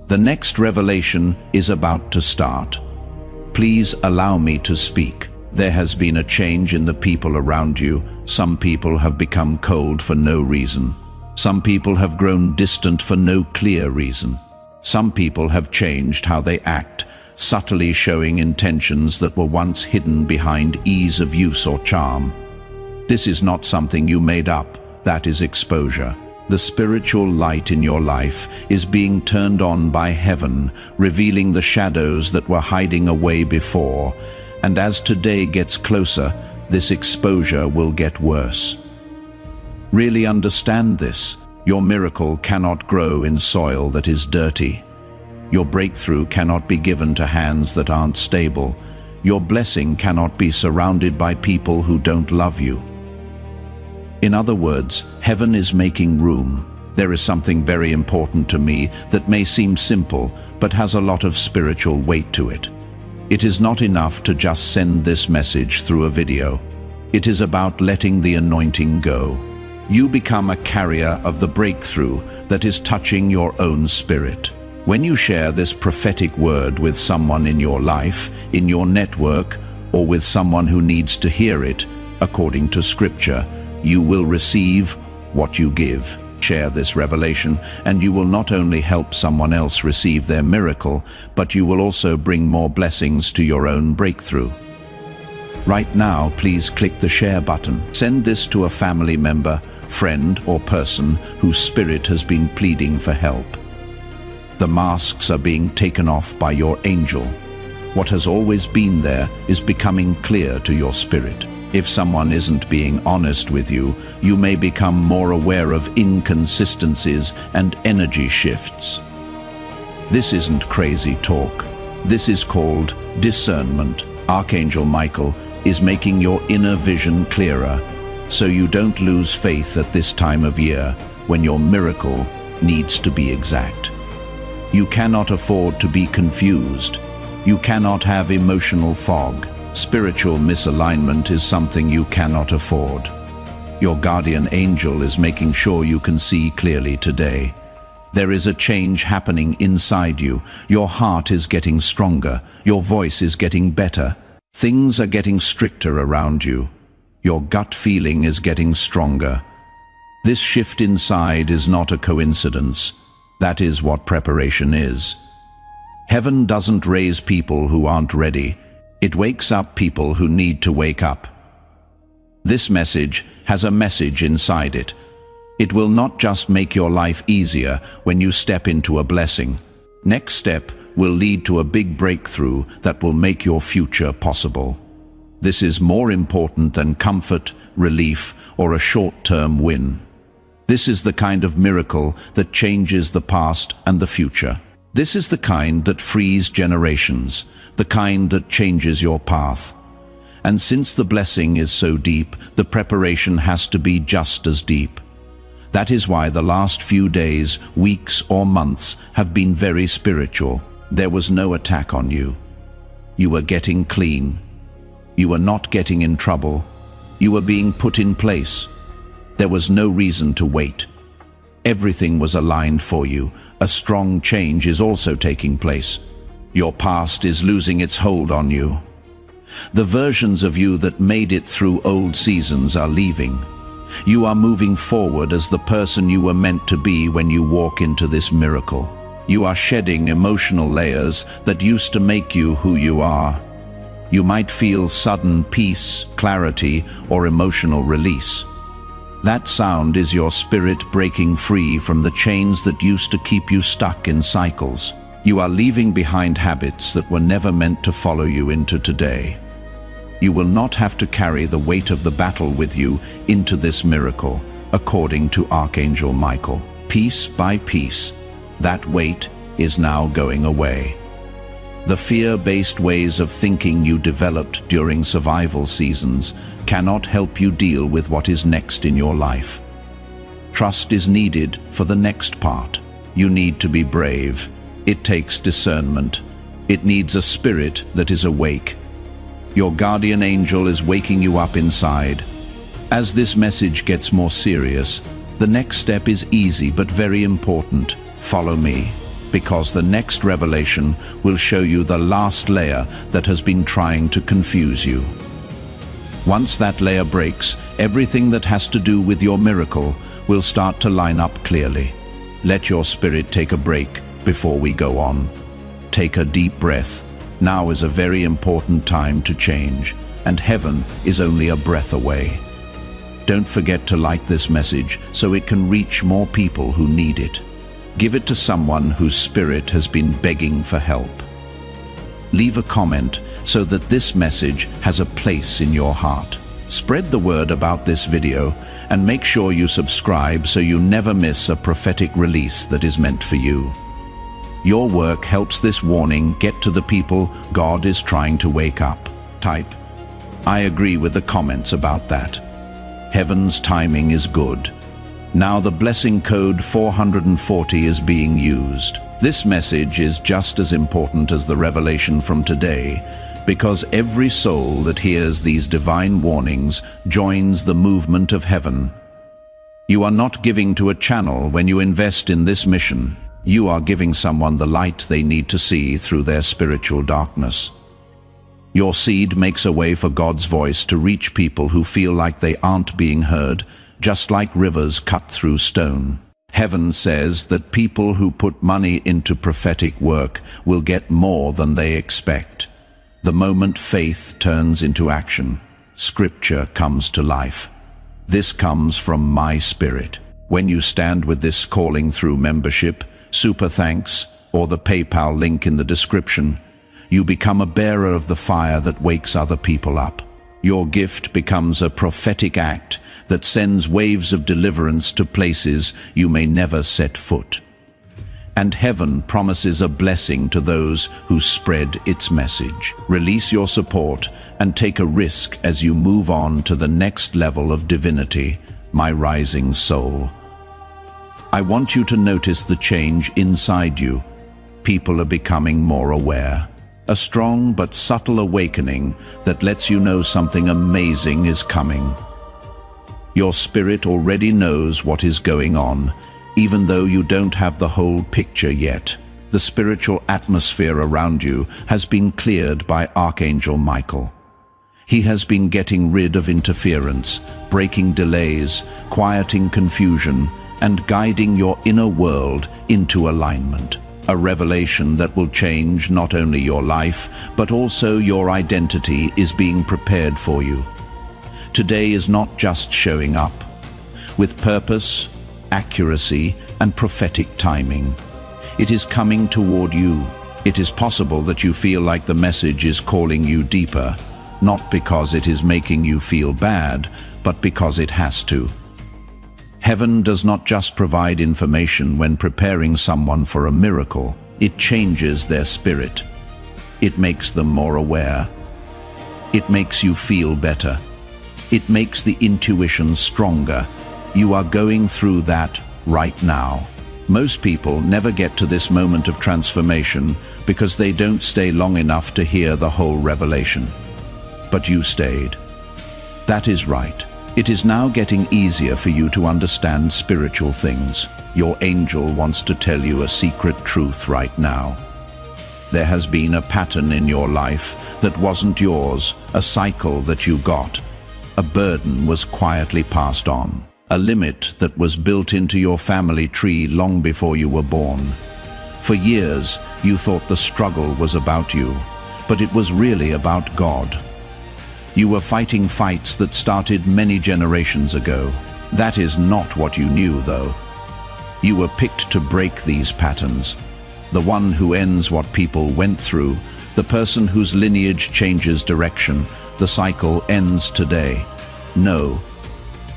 The next revelation is about to start. Please allow me to speak. There has been a change in the people around you. Some people have become cold for no reason. Some people have grown distant for no clear reason. Some people have changed how they act, subtly showing intentions that were once hidden behind ease of use or charm. This is not something you made up, that is exposure. The spiritual light in your life is being turned on by heaven, revealing the shadows that were hiding away before. And as today gets closer, this exposure will get worse. Really understand this. Your miracle cannot grow in soil that is dirty. Your breakthrough cannot be given to hands that aren't stable. Your blessing cannot be surrounded by people who don't love you. In other words, heaven is making room. There is something very important to me that may seem simple, but has a lot of spiritual weight to it. It is not enough to just send this message through a video. It is about letting the anointing go. You become a carrier of the breakthrough that is touching your own spirit. When you share this prophetic word with someone in your life, in your network, or with someone who needs to hear it, according to Scripture, you will receive what you give. Share this revelation, and you will not only help someone else receive their miracle, but you will also bring more blessings to your own breakthrough. Right now, please click the share button. Send this to a family member, friend, or person whose spirit has been pleading for help. The masks are being taken off by your angel. What has always been there is becoming clear to your spirit. If someone isn't being honest with you, you may become more aware of inconsistencies and energy shifts. This isn't crazy talk. This is called discernment. Archangel Michael is making your inner vision clearer, so you don't lose faith at this time of year when your miracle needs to be exact. You cannot afford to be confused. You cannot have emotional fog. Spiritual misalignment is something you cannot afford. Your guardian angel is making sure you can see clearly today. There is a change happening inside you. Your heart is getting stronger. Your voice is getting better. Things are getting stricter around you. Your gut feeling is getting stronger. This shift inside is not a coincidence. That is what preparation is. Heaven doesn't raise people who aren't ready. It wakes up people who need to wake up. This message has a message inside it. It will not just make your life easier when you step into a blessing. Next step will lead to a big breakthrough that will make your future possible. This is more important than comfort, relief, or a short-term win. This is the kind of miracle that changes the past and the future. This is the kind that frees generations, the kind that changes your path. And since the blessing is so deep, the preparation has to be just as deep. That is why the last few days, weeks, or months have been very spiritual. There was no attack on you. You were getting clean. You were not getting in trouble. You were being put in place. There was no reason to wait. Everything was aligned for you. A strong change is also taking place. Your past is losing its hold on you. The versions of you that made it through old seasons are leaving. You are moving forward as the person you were meant to be when you walk into this miracle. You are shedding emotional layers that used to make you who you are. You might feel sudden peace, clarity, or emotional release. That sound is your spirit breaking free from the chains that used to keep you stuck in cycles. You are leaving behind habits that were never meant to follow you into today. You will not have to carry the weight of the battle with you into this miracle, according to Archangel Michael. Piece by piece, that weight is now going away. The fear-based ways of thinking you developed during survival seasons cannot help you deal with what is next in your life. Trust is needed for the next part. You need to be brave. It takes discernment. It needs a spirit that is awake. Your guardian angel is waking you up inside. As this message gets more serious, the next step is easy but very important. Follow me, because the next revelation will show you the last layer that has been trying to confuse you. Once that layer breaks, everything that has to do with your miracle will start to line up clearly. Let your spirit take a break before we go on. Take a deep breath. Now is a very important time to change, and heaven is only a breath away. Don't forget to like this message so it can reach more people who need it. Give it to someone whose spirit has been begging for help. Leave a comment so that this message has a place in your heart. Spread the word about this video and make sure you subscribe so you never miss a prophetic release that is meant for you. Your work helps this warning get to the people God is trying to wake up. Type, "I agree with the comments about that." Heaven's timing is good. Now the blessing code 440 is being used. This message is just as important as the revelation from today, because every soul that hears these divine warnings joins the movement of heaven. You are not giving to a channel when you invest in this mission. You are giving someone the light they need to see through their spiritual darkness. Your seed makes a way for God's voice to reach people who feel like they aren't being heard, just like rivers cut through stone. Heaven says that people who put money into prophetic work will get more than they expect. The moment faith turns into action, Scripture comes to life. This comes from my spirit. When you stand with this calling through membership, super thanks, or the PayPal link in the description, you become a bearer of the fire that wakes other people up. Your gift becomes a prophetic act that sends waves of deliverance to places you may never set foot. and heaven promises a blessing to those who spread its message. Release your support and take a risk as you move on to the next level of divinity, my rising soul. I want you to notice the change inside you. People are becoming more aware. A strong but subtle awakening that lets you know something amazing is coming. Your spirit already knows what is going on, even though you don't have the whole picture yet. The spiritual atmosphere around you has been cleared by Archangel Michael. He has been getting rid of interference, breaking delays, quieting confusion, and guiding your inner world into alignment. A revelation that will change not only your life, but also your identity is being prepared for you. Today is not just showing up. With purpose, accuracy, and prophetic timing, it is coming toward you. It is possible that you feel like the message is calling you deeper, not because it is making you feel bad, but because it has to. Heaven does not just provide information when preparing someone for a miracle. It changes their spirit. It makes them more aware. It makes you feel better. It makes the intuition stronger. You are going through that right now. Most people never get to this moment of transformation because they don't stay long enough to hear the whole revelation. But you stayed. That is right. It is now getting easier for you to understand spiritual things. Your angel wants to tell you a secret truth right now. There has been a pattern in your life that wasn't yours, a cycle that you got. A burden was quietly passed on. A limit that was built into your family tree long before you were born. For years, you thought the struggle was about you, but it was really about God. You were fighting fights that started many generations ago. That is not what you knew, though. You were picked to break these patterns. The one who ends what people went through, the person whose lineage changes direction, the cycle ends today. No.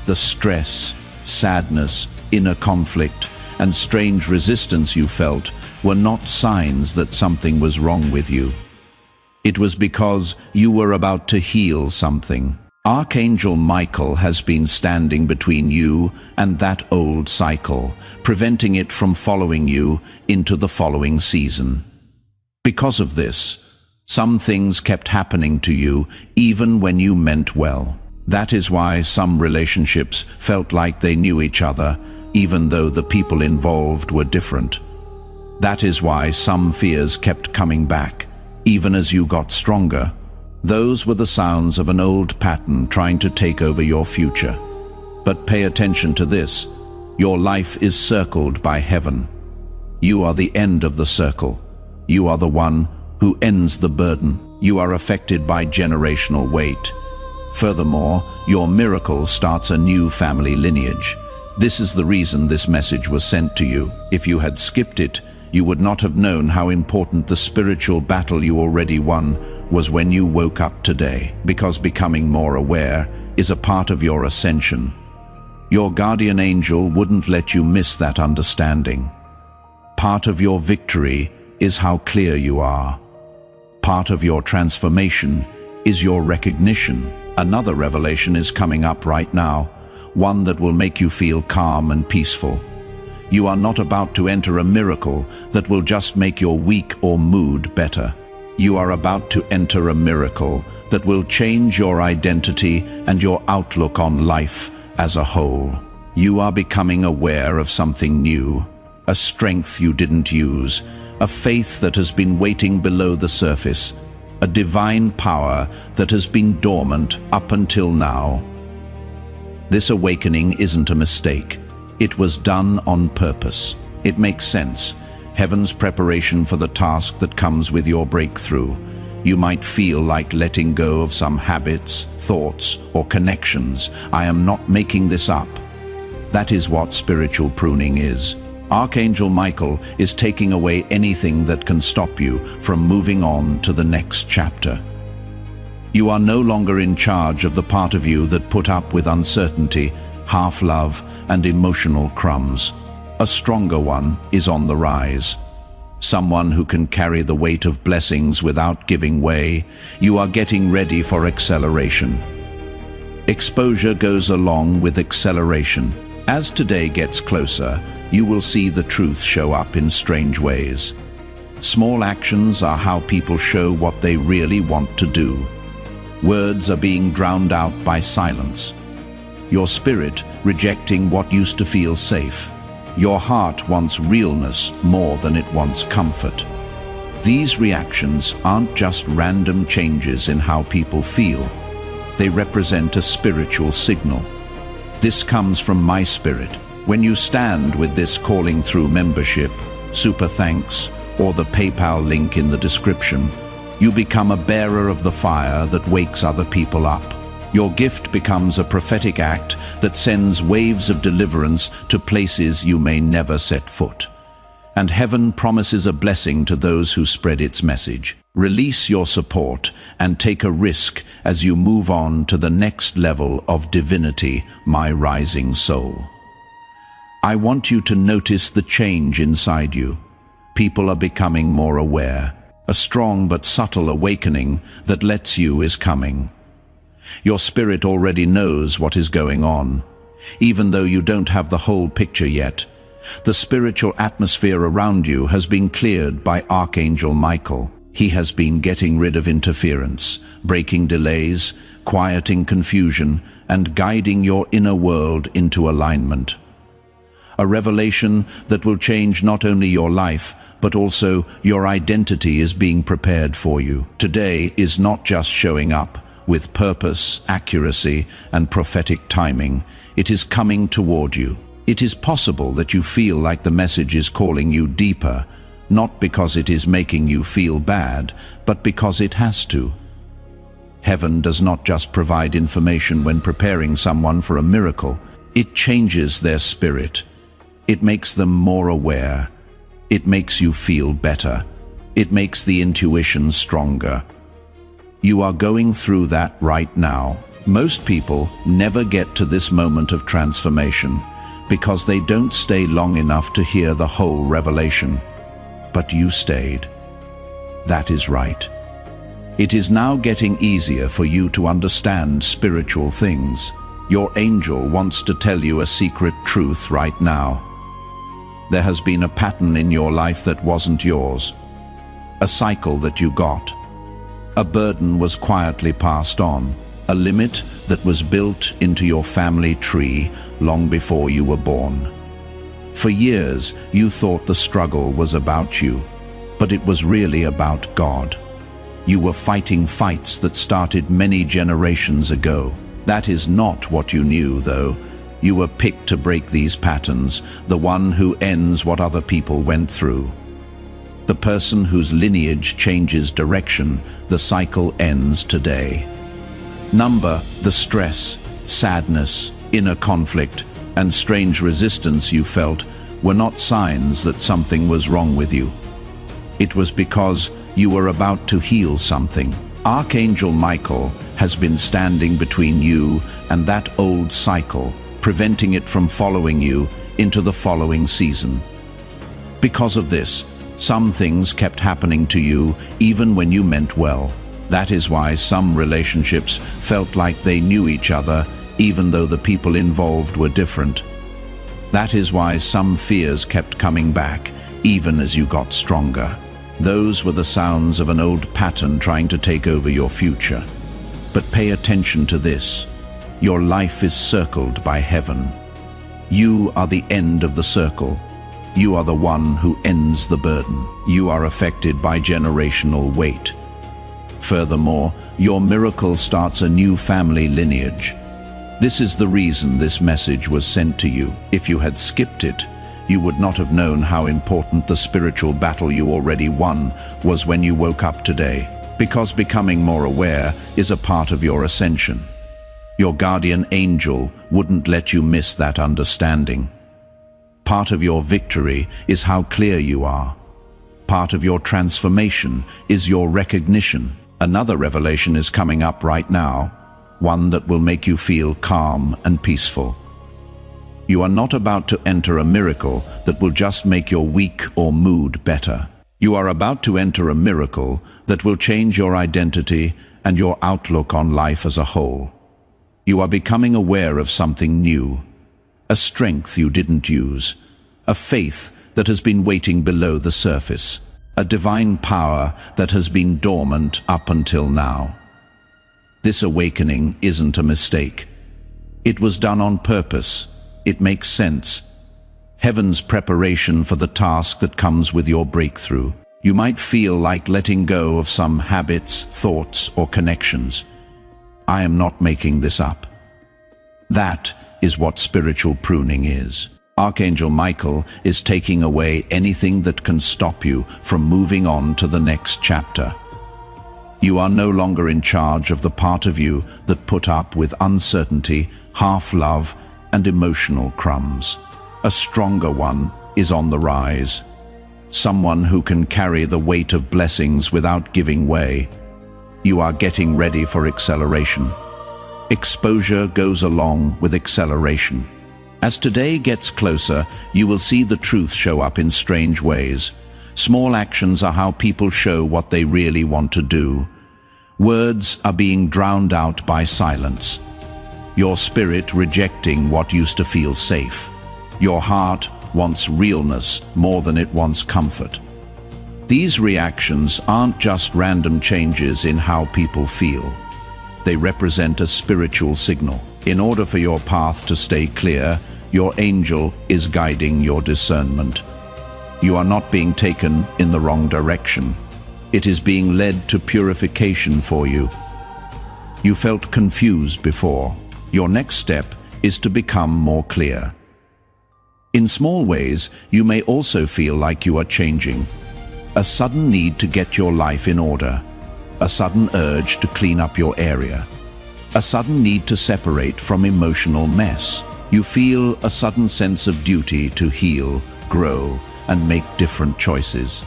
The stress, sadness, inner conflict, and strange resistance you felt were not signs that something was wrong with you. It was because you were about to heal something. Archangel Michael has been standing between you and that old cycle, preventing it from following you into the following season. Because of this, some things kept happening to you even when you meant well. That is why some relationships felt like they knew each other, even though the people involved were different. That is why some fears kept coming back, even as you got stronger. Those were the sounds of an old pattern trying to take over your future. But pay attention to this. Your life is circled by heaven. You are the end of the circle. You are the one who ends the burden. You are affected by generational weight. Furthermore, your miracle starts a new family lineage. This is the reason this message was sent to you. If you had skipped it, you would not have known how important the spiritual battle you already won was when you woke up today, because becoming more aware is a part of your ascension. Your guardian angel wouldn't let you miss that understanding. Part of your victory is how clear you are. Part of your transformation is your recognition. Another revelation is coming up right now, one that will make you feel calm and peaceful. You are not about to enter a miracle that will just make your week or mood better. You are about to enter a miracle that will change your identity and your outlook on life as a whole. You are becoming aware of something new, a strength you didn't use, a faith that has been waiting below the surface, a divine power that has been dormant up until now. This awakening isn't a mistake. It was done on purpose. It makes sense. Heaven's preparation for the task that comes with your breakthrough. You might feel like letting go of some habits, thoughts, or connections. I am not making this up. That is what spiritual pruning is. Archangel Michael is taking away anything that can stop you from moving on to the next chapter. You are no longer in charge of the part of you that put up with uncertainty, half-love, and emotional crumbs. A stronger one is on the rise. Someone who can carry the weight of blessings without giving way. You are getting ready for acceleration. Exposure goes along with acceleration. As today gets closer, you will see the truth show up in strange ways. Small actions are how people show what they really want to do. Words are being drowned out by silence. Your spirit rejecting what used to feel safe. Your heart wants realness more than it wants comfort. These reactions aren't just random changes in how people feel. They represent a spiritual signal. This comes from my spirit. When you stand with this calling through membership, super thanks, or the PayPal link in the description, you become a bearer of the fire that wakes other people up. Your gift becomes a prophetic act that sends waves of deliverance to places you may never set foot. And heaven promises a blessing to those who spread its message. Release your support and take a risk as you move on to the next level of divinity, my rising soul. I want you to notice the change inside you. People are becoming more aware. A strong but subtle awakening that lets you is coming. Your spirit already knows what is going on, even though you don't have the whole picture yet. The spiritual atmosphere around you has been cleared by Archangel Michael. He has been getting rid of interference, breaking delays, quieting confusion, and guiding your inner world into alignment. A revelation that will change not only your life, but also your identity is being prepared for you. Today is not just showing up with purpose, accuracy, and prophetic timing. It is coming toward you. It is possible that you feel like the message is calling you deeper, not because it is making you feel bad, but because it has to. Heaven does not just provide information when preparing someone for a miracle. It changes their spirit. It makes them more aware. It makes you feel better. It makes the intuition stronger. You are going through that right now. Most people never get to this moment of transformation because they don't stay long enough to hear the whole revelation. But you stayed. That is right. It is now getting easier for you to understand spiritual things. Your angel wants to tell you a secret truth right now. There has been a pattern in your life that wasn't yours. A cycle that you got. A burden was quietly passed on, a limit that was built into your family tree long before you were born. For years, you thought the struggle was about you, but it was really about God. You were fighting fights that started many generations ago. That is not what you knew, though. You were picked to break these patterns, the one who ends what other people went through. The person whose lineage changes direction, the cycle ends today. Number, the stress, sadness, inner conflict, and strange resistance you felt were not signs that something was wrong with you. It was because you were about to heal something. Archangel Michael has been standing between you and that old cycle, preventing it from following you into the following season. Because of this, some things kept happening to you even when you meant well. That is why some relationships felt like they knew each other even though the people involved were different. That is why some fears kept coming back even as you got stronger. Those were the sounds of an old pattern trying to take over your future. But pay attention to this. Your life is circled by heaven. You are the end of the circle. You are the one who ends the burden. You are affected by generational weight. Furthermore, your miracle starts a new family lineage. This is the reason this message was sent to you. If you had skipped it, you would not have known how important the spiritual battle you already won was when you woke up today. Because becoming more aware is a part of your ascension. Your guardian angel wouldn't let you miss that understanding. Part of your victory is how clear you are. Part of your transformation is your recognition. Another revelation is coming up right now, one that will make you feel calm and peaceful. You are not about to enter a miracle that will just make your week or mood better. You are about to enter a miracle that will change your identity and your outlook on life as a whole. You are becoming aware of something new, a strength you didn't use, a faith that has been waiting below the surface, a divine power that has been dormant up until now. This awakening isn't a mistake. It was done on purpose. It makes sense. Heaven's preparation for the task that comes with your breakthrough. You might feel like letting go of some habits, thoughts, or connections. I am not making this up. That is what spiritual pruning is. Archangel Michael is taking away anything that can stop you from moving on to the next chapter. You are no longer in charge of the part of you that put up with uncertainty, half-love, and emotional crumbs. A stronger one is on the rise. Someone who can carry the weight of blessings without giving way. You are getting ready for acceleration. Exposure goes along with acceleration. As today gets closer, you will see the truth show up in strange ways. Small actions are how people show what they really want to do. Words are being drowned out by silence. Your spirit rejecting what used to feel safe. Your heart wants realness more than it wants comfort. These reactions aren't just random changes in how people feel. They represent a spiritual signal. In order for your path to stay clear, your angel is guiding your discernment. You are not being taken in the wrong direction. It is being led to purification for you. You felt confused before. Your next step is to become more clear. In small ways, you may also feel like you are changing. A sudden need to get your life in order. A sudden urge to clean up your area. A sudden need to separate from emotional mess. You feel a sudden sense of duty to heal, grow, and make different choices.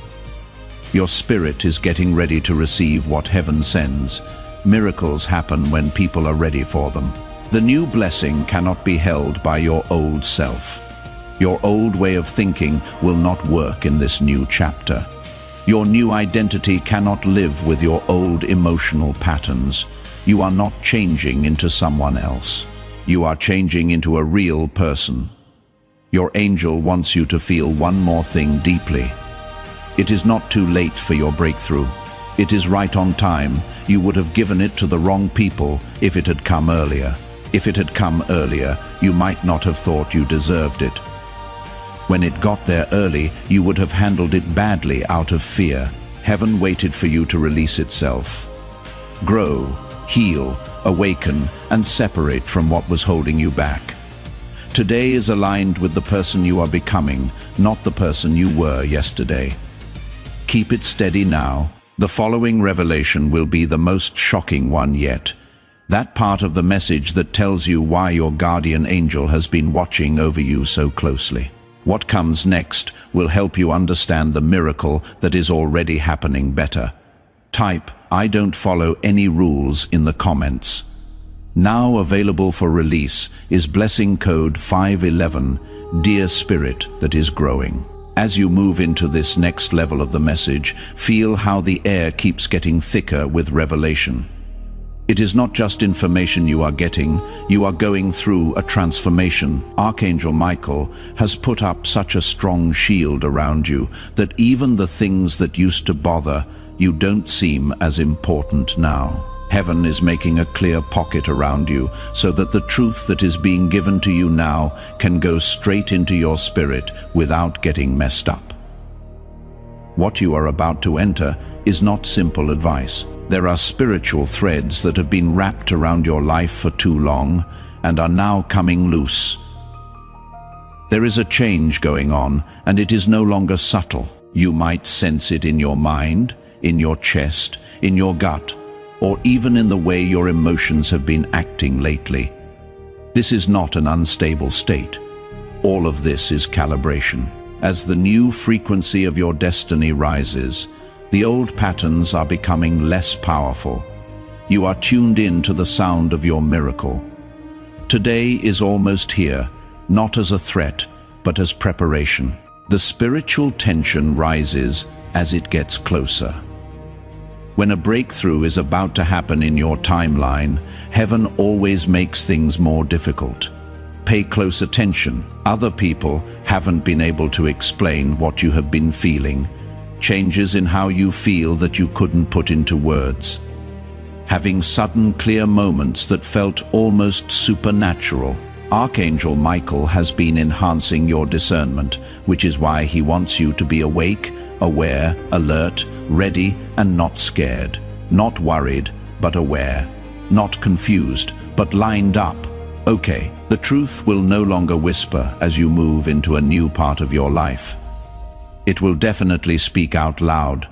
Your spirit is getting ready to receive what heaven sends. Miracles happen when people are ready for them. The new blessing cannot be held by your old self. Your old way of thinking will not work in this new chapter. Your new identity cannot live with your old emotional patterns. You are not changing into someone else. You are changing into a real person. Your angel wants you to feel one more thing deeply. It is not too late for your breakthrough. It is right on time. You would have given it to the wrong people if it had come earlier. If it had come earlier, you might not have thought you deserved it. When it got there early, you would have handled it badly out of fear. Heaven waited for you to release itself. Grow, heal, awaken, and separate from what was holding you back. Today is aligned with the person you are becoming, not the person you were yesterday. Keep it steady now. The following revelation will be the most shocking one yet. That part of the message that tells you why your guardian angel has been watching over you so closely. What comes next will help you understand the miracle that is already happening better. Type, "I don't follow any rules" in the comments. Now available for release is blessing code 511, Dear Spirit that is growing. As you move into this next level of the message, feel how the air keeps getting thicker with revelation. It is not just information you are getting, you are going through a transformation. Archangel Michael has put up such a strong shield around you that even the things that used to bother you don't seem as important now. Heaven is making a clear pocket around you so that the truth that is being given to you now can go straight into your spirit without getting messed up. What you are about to enter is not simple advice. There are spiritual threads that have been wrapped around your life for too long and are now coming loose. There is a change going on, and it is no longer subtle. You might sense it in your mind, in your chest, in your gut, or even in the way your emotions have been acting lately. This is not an unstable state. All of this is calibration. As the new frequency of your destiny rises, the old patterns are becoming less powerful. You are tuned in to the sound of your miracle. Today is almost here. not as a threat, but as preparation. The spiritual tension rises as it gets closer. When a breakthrough is about to happen in your timeline, heaven always makes things more difficult. Pay close attention. Other people haven't been able to explain what you have been feeling. Changes in how you feel that you couldn't put into words. Having sudden, clear moments that felt almost supernatural. Archangel Michael has been enhancing your discernment, which is why he wants you to be awake, aware, alert, ready, and not scared. Not worried, but aware. Not confused, but lined up. Okay, the truth will no longer whisper as you move into a new part of your life. It will definitely speak out loud.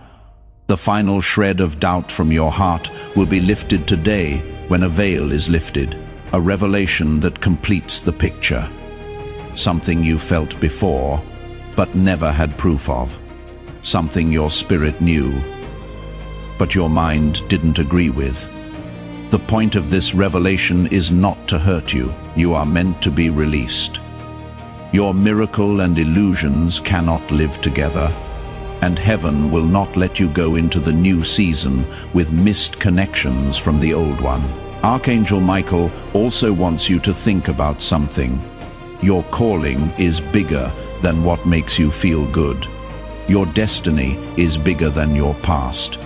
The final shred of doubt from your heart will be lifted today when a veil is lifted, a revelation that completes the picture. Something you felt before, but never had proof of. Something your spirit knew, but your mind didn't agree with. The point of this revelation is not to hurt you. You are meant to be released. Your miracle and illusions cannot live together, and heaven will not let you go into the new season with missed connections from the old one. Archangel Michael also wants you to think about something. Your calling is bigger than what makes you feel good. Your destiny is bigger than your past.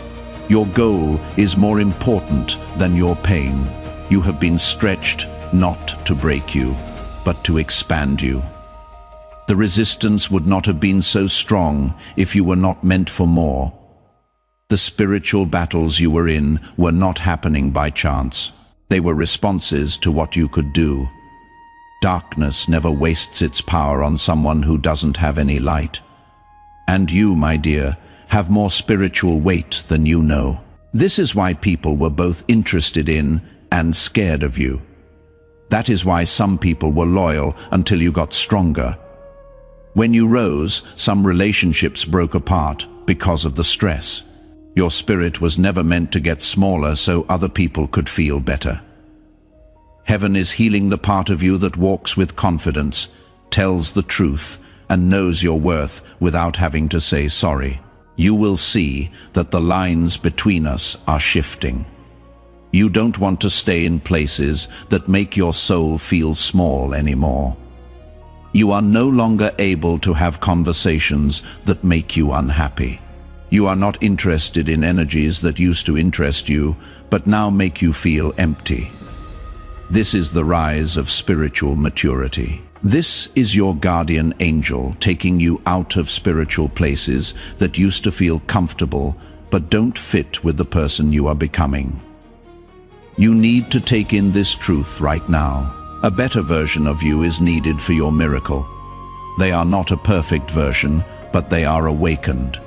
Your goal is more important than your pain. You have been stretched not to break you, but to expand you. The resistance would not have been so strong if you were not meant for more. The spiritual battles you were in were not happening by chance. They were responses to what you could do. Darkness never wastes its power on someone who doesn't have any light. And you, my dear, have more spiritual weight than you know. This is why people were both interested in and scared of you. That is why some people were loyal until you got stronger. When you rose, some relationships broke apart because of the stress. Your spirit was never meant to get smaller so other people could feel better. Heaven is healing the part of you that walks with confidence, tells the truth, and knows your worth without having to say sorry. You will see that the lines between us are shifting. You don't want to stay in places that make your soul feel small anymore. You are no longer able to have conversations that make you unhappy. You are not interested in energies that used to interest you, but now make you feel empty. This is the rise of spiritual maturity. This is your guardian angel taking you out of spiritual places that used to feel comfortable but don't fit with the person you are becoming. You need to take in this truth right now. A better version of you is needed for your miracle. They are not a perfect version, but they are awakened.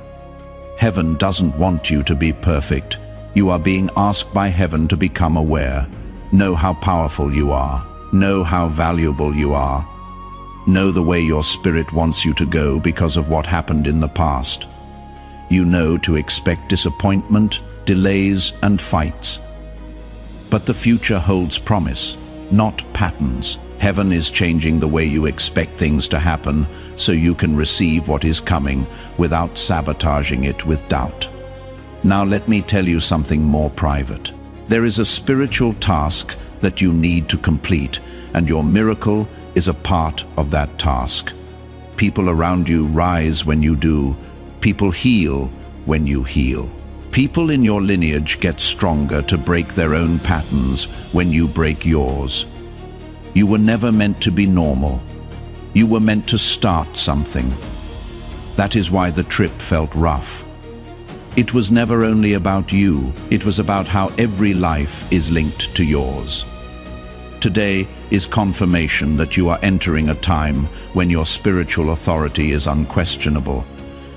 Heaven doesn't want you to be perfect. You are being asked by heaven to become aware. Know how powerful you are. Know how valuable you are. Know the way your spirit wants you to go because of what happened in the past. You know to expect disappointment, delays, and fights. But the future holds promise, not patterns. Heaven is changing the way you expect things to happen so you can receive what is coming without sabotaging it with doubt. Now let me tell you something more private. There is a spiritual task that you need to complete, and your miracle is a part of that task. People around you rise when you do. People heal when you heal. People in your lineage get stronger to break their own patterns when you break yours. You were never meant to be normal. You were meant to start something. That is why the trip felt rough. It was never only about you. It was about how every life is linked to yours. Today is confirmation that you are entering a time when your spiritual authority is unquestionable.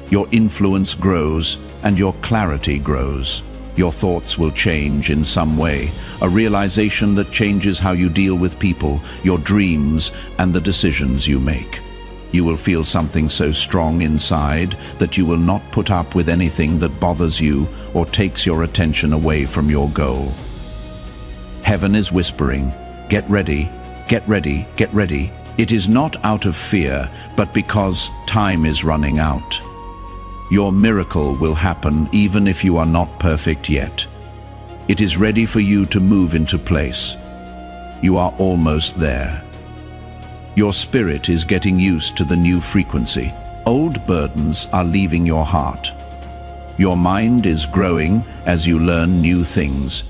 Your influence grows and your clarity grows. Your thoughts will change in some way, a realization that changes how you deal with people, your dreams, and the decisions you make. You will feel something so strong inside that you will not put up with anything that bothers you or takes your attention away from your goal. Heaven is whispering, get ready, get ready, get ready. It is not out of fear, but because time is running out. Your miracle will happen even if you are not perfect yet. It is ready for you to move into place. You are almost there. Your spirit is getting used to the new frequency. Old burdens are leaving your heart. Your mind is growing as you learn new things.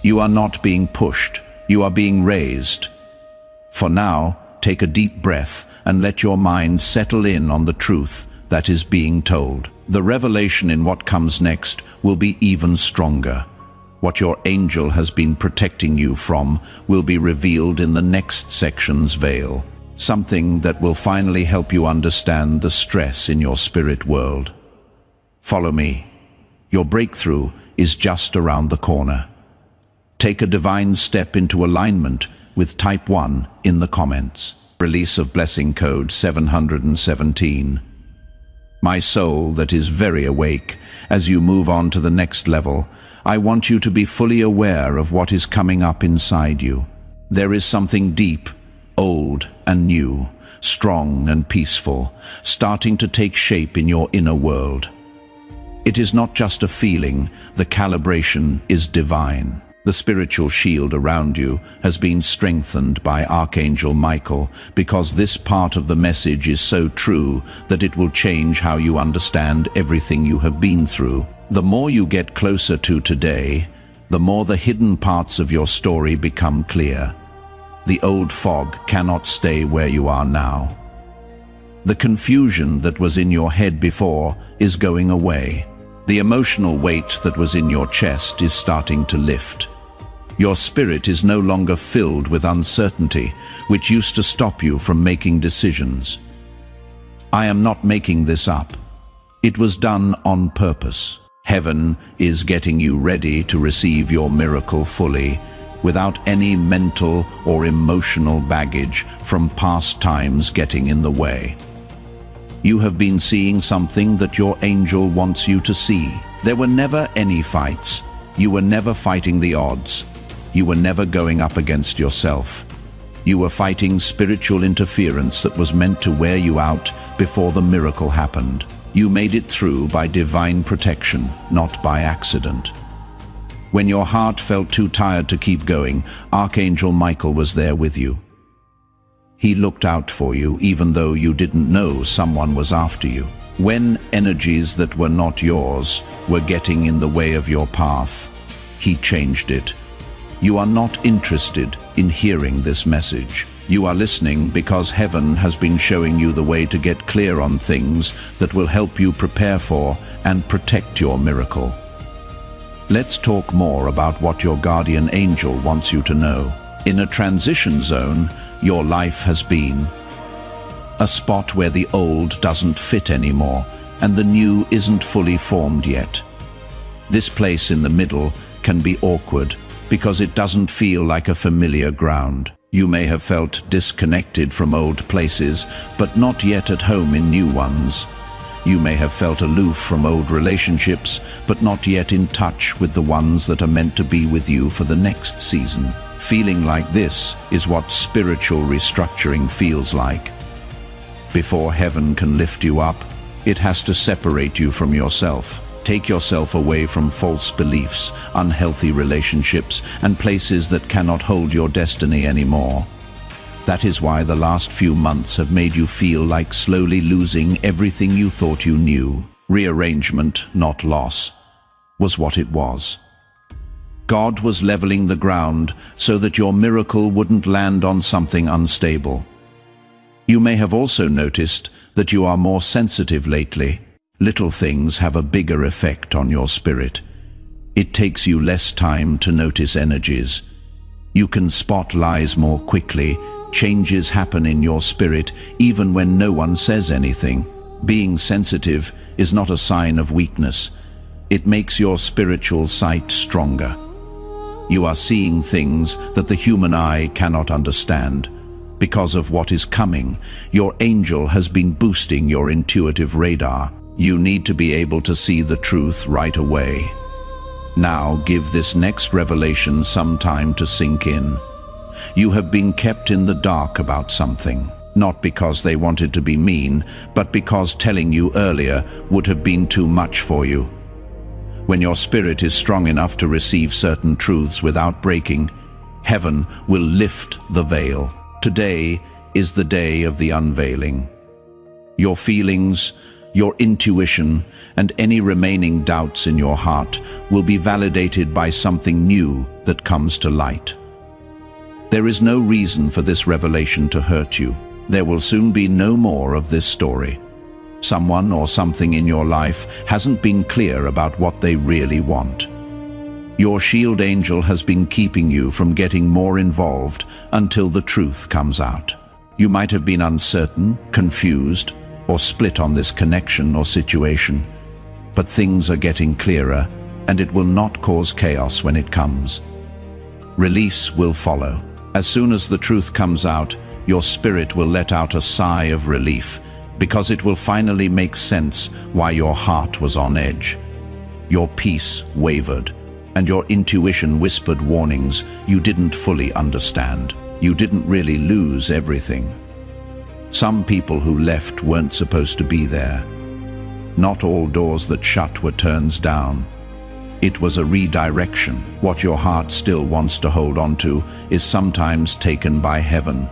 You are not being pushed, you are being raised. For now, take a deep breath and let your mind settle in on the truth that is being told. The revelation in what comes next will be even stronger. What your angel has been protecting you from will be revealed in the next section's veil. Something that will finally help you understand the stress in your spirit world. Follow me. Your breakthrough is just around the corner. Take a divine step into alignment with Type 1 in the comments. Release of Blessing Code 717. My soul that is very awake, as you move on to the next level, I want you to be fully aware of what is coming up inside you. There is something deep, old and new, strong and peaceful, starting to take shape in your inner world. It is not just a feeling, the calibration is divine. The spiritual shield around you has been strengthened by Archangel Michael because this part of the message is so true that it will change how you understand everything you have been through. The more you get closer to today, the more the hidden parts of your story become clear. The old fog cannot stay where you are now. The confusion that was in your head before is going away. The emotional weight that was in your chest is starting to lift. Your spirit is no longer filled with uncertainty, which used to stop you from making decisions. I am not making this up. It was done on purpose. Heaven is getting you ready to receive your miracle fully, without any mental or emotional baggage from past times getting in the way. You have been seeing something that your angel wants you to see. There were never any fights. You were never fighting the odds. You were never going up against yourself. You were fighting spiritual interference that was meant to wear you out before the miracle happened. You made it through by divine protection, not by accident. When your heart felt too tired to keep going, Archangel Michael was there with you. He looked out for you even though you didn't know someone was after you. When energies that were not yours were getting in the way of your path, he changed it. You are not interested in hearing this message. You are listening because heaven has been showing you the way to get clear on things that will help you prepare for and protect your miracle. Let's talk more about what your guardian angel wants you to know. In a transition zone, your life has been a spot where the old doesn't fit anymore and the new isn't fully formed yet. This place in the middle can be awkward because it doesn't feel like a familiar ground. You may have felt disconnected from old places, but not yet at home in new ones. You may have felt aloof from old relationships, but not yet in touch with the ones that are meant to be with you for the next season. Feeling like this is what spiritual restructuring feels like. Before heaven can lift you up, it has to separate you from yourself. Take yourself away from false beliefs, unhealthy relationships, and places that cannot hold your destiny anymore. That is why the last few months have made you feel like slowly losing everything you thought you knew. Rearrangement, not loss, was what it was. God was leveling the ground so that your miracle wouldn't land on something unstable. You may have also noticed that you are more sensitive lately. Little things have a bigger effect on your spirit. It takes you less time to notice energies. You can spot lies more quickly. Changes happen in your spirit even when no one says anything. Being sensitive is not a sign of weakness. It makes your spiritual sight stronger. You are seeing things that the human eye cannot understand. Because of what is coming, your angel has been boosting your intuitive radar. You need to be able to see the truth right away. Now give this next revelation some time to sink in. You have been kept in the dark about something. Not because they wanted to be mean, but because telling you earlier would have been too much for you. When your spirit is strong enough to receive certain truths without breaking, heaven will lift the veil. Today is the day of the unveiling. Your feelings, your intuition, and any remaining doubts in your heart will be validated by something new that comes to light. There is no reason for this revelation to hurt you. There will soon be no more of this story. Someone or something in your life hasn't been clear about what they really want. Your shield angel has been keeping you from getting more involved until the truth comes out. You might have been uncertain, confused, or split on this connection or situation, but things are getting clearer, and it will not cause chaos when it comes. Release will follow. As soon as the truth comes out, your spirit will let out a sigh of relief, because it will finally make sense why your heart was on edge. Your peace wavered, and your intuition whispered warnings you didn't fully understand. You didn't really lose everything. Some people who left weren't supposed to be there. Not all doors that shut were turns down. It was a redirection. What your heart still wants to hold on to is sometimes taken by heaven,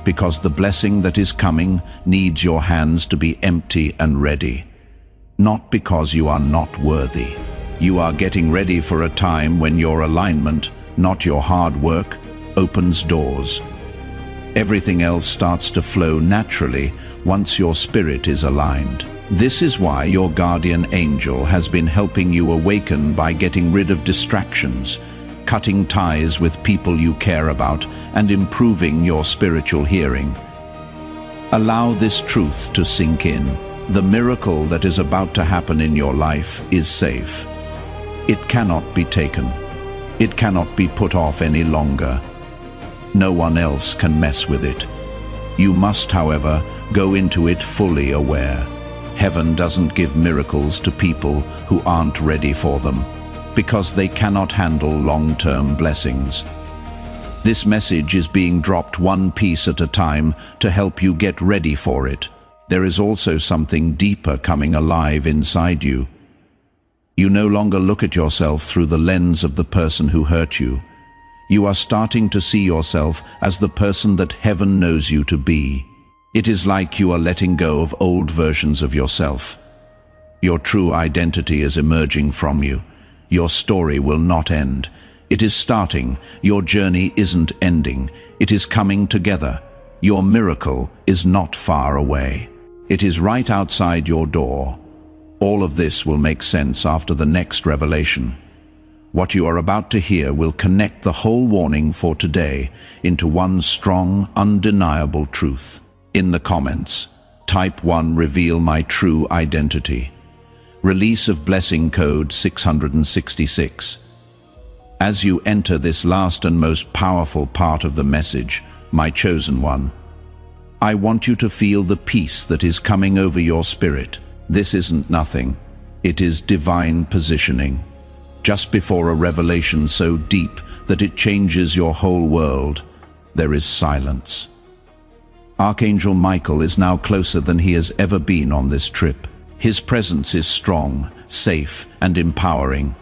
because the blessing that is coming needs your hands to be empty and ready. Not because you are not worthy. You are getting ready for a time when your alignment, not your hard work, opens doors. Everything else starts to flow naturally once your spirit is aligned. This is why your guardian angel has been helping you awaken by getting rid of distractions, cutting ties with people you care about, and improving your spiritual hearing. Allow this truth to sink in. The miracle that is about to happen in your life is safe. It cannot be taken. It cannot be put off any longer. No one else can mess with it. You must, however, go into it fully aware. Heaven doesn't give miracles to people who aren't ready for them, because they cannot handle long-term blessings. This message is being dropped one piece at a time to help you get ready for it. There is also something deeper coming alive inside you. You no longer look at yourself through the lens of the person who hurt you. You are starting to see yourself as the person that heaven knows you to be. It is like you are letting go of old versions of yourself. Your true identity is emerging from you. Your story will not end. It is starting. Your journey isn't ending. It is coming together. Your miracle is not far away. It is right outside your door. All of this will make sense after the next revelation. What you are about to hear will connect the whole warning for today into one strong, undeniable truth. In the comments, type 1, reveal my true identity. Release of blessing code 666. As you enter this last and most powerful part of the message, my chosen one, I want you to feel the peace that is coming over your spirit. This isn't nothing. It is divine positioning. Just before a revelation so deep that it changes your whole world, there is silence. Archangel Michael is now closer than he has ever been on this trip. His presence is strong, safe, and empowering.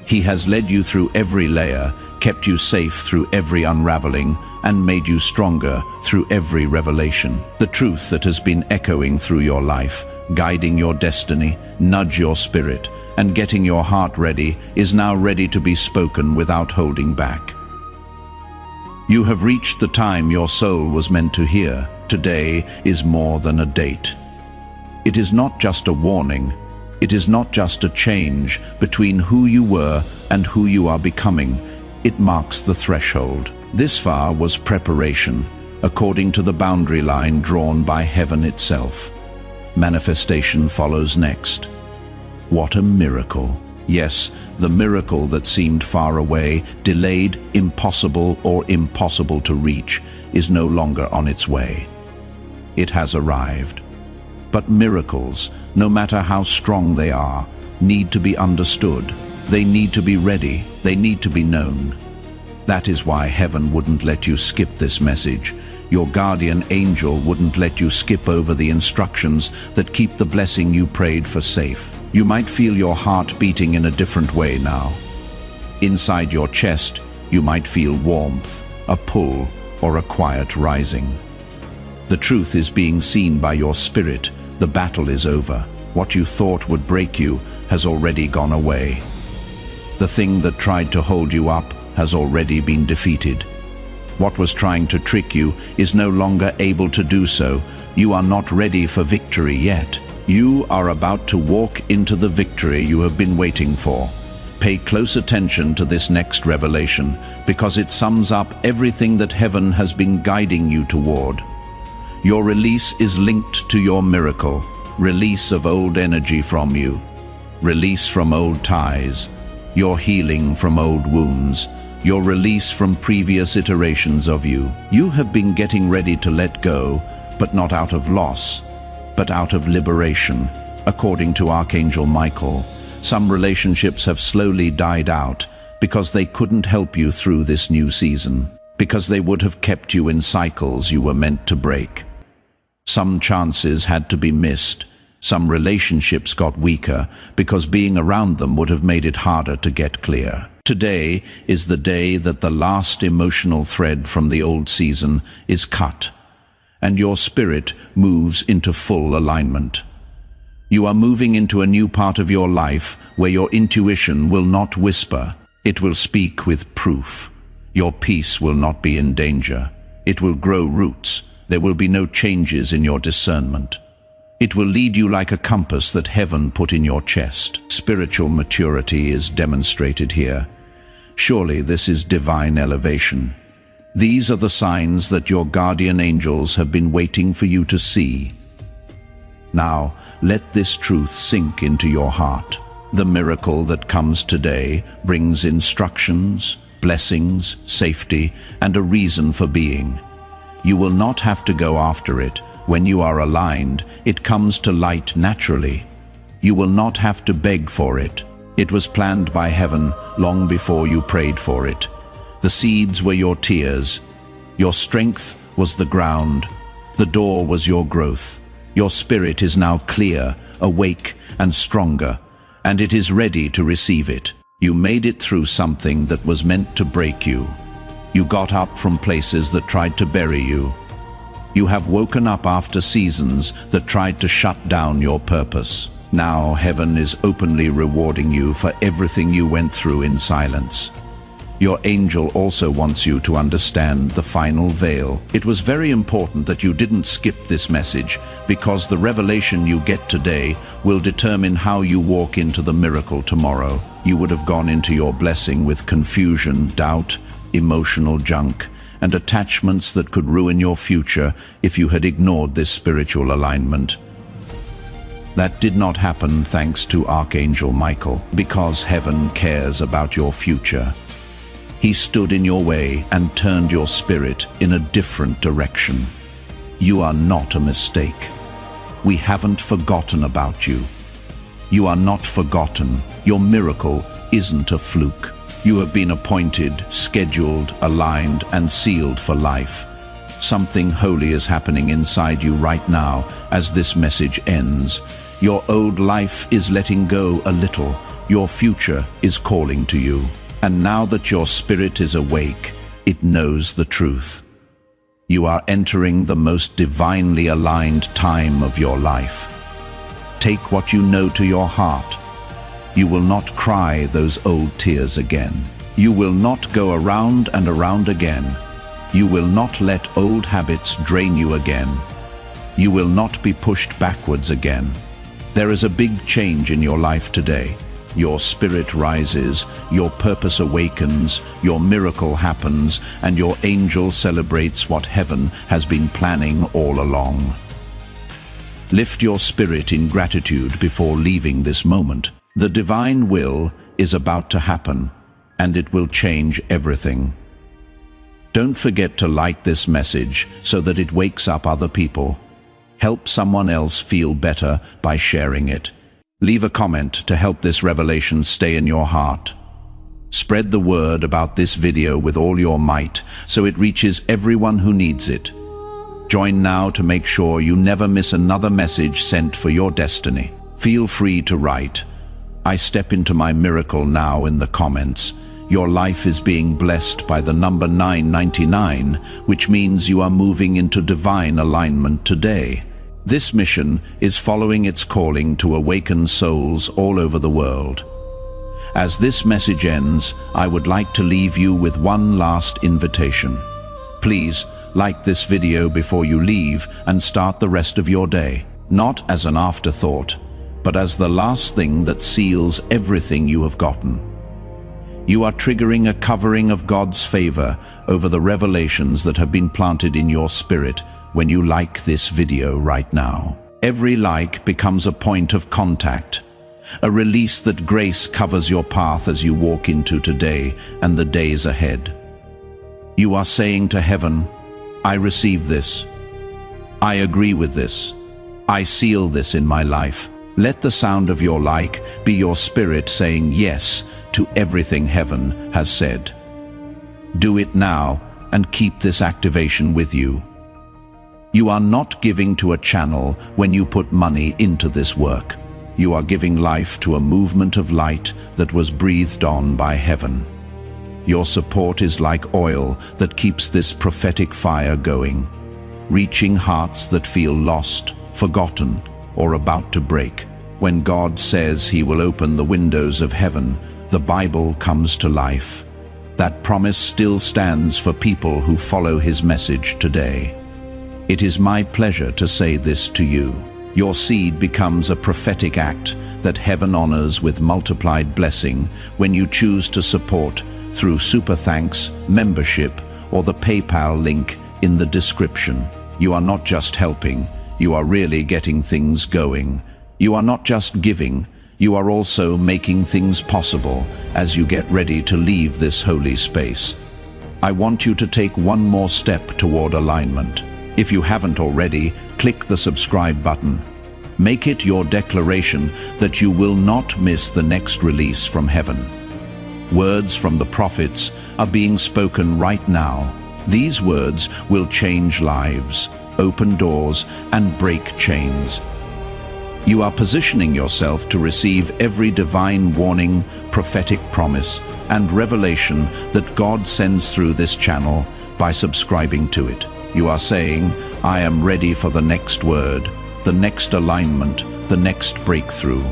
He has led you through every layer, kept you safe through every unraveling, and made you stronger through every revelation. The truth that has been echoing through your life, guiding your destiny, nudge your spirit, and getting your heart ready, is now ready to be spoken without holding back. You have reached the time your soul was meant to hear. Today is more than a date. It is not just a warning. It is not just a change between who you were and who you are becoming. It marks the threshold. This far was preparation, according to the boundary line drawn by heaven itself. Manifestation follows next. What a miracle. Yes, the miracle that seemed far away, delayed, impossible, or impossible to reach, is no longer on its way. It has arrived. But miracles, no matter how strong they are, need to be understood. They need to be ready. They need to be known. That is why heaven wouldn't let you skip this message. Your guardian angel wouldn't let you skip over the instructions that keep the blessing you prayed for safe. You might feel your heart beating in a different way now. Inside your chest, you might feel warmth, a pull, or a quiet rising. The truth is being seen by your spirit. The battle is over. What you thought would break you has already gone away. The thing that tried to hold you up has already been defeated. What was trying to trick you is no longer able to do so. You are not ready for victory yet. You are about to walk into the victory you have been waiting for. Pay close attention to this next revelation, because it sums up everything that heaven has been guiding you toward. Your release is linked to your miracle. Release of old energy from you. Release from old ties. Your healing from old wounds. Your release from previous iterations of you. You have been getting ready to let go, but not out of loss, but out of liberation. According to Archangel Michael, some relationships have slowly died out because they couldn't help you through this new season, because they would have kept you in cycles you were meant to break. Some chances had to be missed. Some relationships got weaker because being around them would have made it harder to get clear. Today is the day that the last emotional thread from the old season is cut, and your spirit moves into full alignment. You are moving into a new part of your life where your intuition will not whisper. It will speak with proof. Your peace will not be in danger. It will grow roots. There will be no changes in your discernment. It will lead you like a compass that heaven put in your chest. Spiritual maturity is demonstrated here. Surely this is divine elevation. These are the signs that your guardian angels have been waiting for you to see. Now, let this truth sink into your heart. The miracle that comes today brings instructions, blessings, safety, and a reason for being. You will not have to go after it. When you are aligned, it comes to light naturally. You will not have to beg for it. It was planned by heaven long before you prayed for it. The seeds were your tears. Your strength was the ground. The door was your growth. Your spirit is now clear, awake, and stronger, and it is ready to receive it. You made it through something that was meant to break you. You got up from places that tried to bury you. You have woken up after seasons that tried to shut down your purpose. Now heaven is openly rewarding you for everything you went through in silence. Your angel also wants you to understand the final veil. It was very important that you didn't skip this message, because the revelation you get today will determine how you walk into the miracle tomorrow. You would have gone into your blessing with confusion, doubt, emotional junk, and attachments that could ruin your future if you had ignored this spiritual alignment. That did not happen thanks to Archangel Michael, because heaven cares about your future. He stood in your way and turned your spirit in a different direction. You are not a mistake. We haven't forgotten about you. You are not forgotten. Your miracle isn't a fluke. You have been appointed, scheduled, aligned, and sealed for life. Something holy is happening inside you right now as this message ends. Your old life is letting go a little. Your future is calling to you. And now that your spirit is awake, it knows the truth. You are entering the most divinely aligned time of your life. Take what you know to your heart. You will not cry those old tears again. You will not go around and around again. You will not let old habits drain you again. You will not be pushed backwards again. There is a big change in your life today. Your spirit rises, your purpose awakens, your miracle happens, and your angel celebrates what heaven has been planning all along. Lift your spirit in gratitude before leaving this moment. The divine will is about to happen, and it will change everything. Don't forget to like this message so that it wakes up other people. Help someone else feel better by sharing it. Leave a comment to help this revelation stay in your heart. Spread the word about this video with all your might so it reaches everyone who needs it. Join now to make sure you never miss another message sent for your destiny. Feel free to write, "I step into my miracle now" in the comments. Your life is being blessed by the number 999, which means you are moving into divine alignment today. This mission is following its calling to awaken souls all over the world. As this message ends, I would like to leave you with one last invitation. Please like this video before you leave and start the rest of your day, not as an afterthought, but as the last thing that seals everything you have gotten. You are triggering a covering of God's favor over the revelations that have been planted in your spirit when you like this video right now. Every like becomes a point of contact, a release that grace covers your path as you walk into today and the days ahead. You are saying to heaven, "I receive this. I agree with this. I seal this in my life." Let the sound of your like be your spirit saying yes to everything heaven has said. Do it now and keep this activation with you. You are not giving to a channel when you put money into this work. You are giving life to a movement of light that was breathed on by heaven. Your support is like oil that keeps this prophetic fire going, reaching hearts that feel lost, forgotten, or about to break. When God says He will open the windows of heaven, the Bible comes to life. That promise still stands for people who follow His message today. It is my pleasure to say this to you. Your seed becomes a prophetic act that heaven honors with multiplied blessing when you choose to support through super thanks, membership, or the PayPal link in the description. You are not just helping, you are really getting things going. You are not just giving, you are also making things possible as you get ready to leave this holy space. I want you to take one more step toward alignment. If you haven't already, click the subscribe button. Make it your declaration that you will not miss the next release from heaven. Words from the prophets are being spoken right now. These words will change lives, open doors, and break chains. You are positioning yourself to receive every divine warning, prophetic promise, and revelation that God sends through this channel by subscribing to it. You are saying, "I am ready for the next word, the next alignment, the next breakthrough."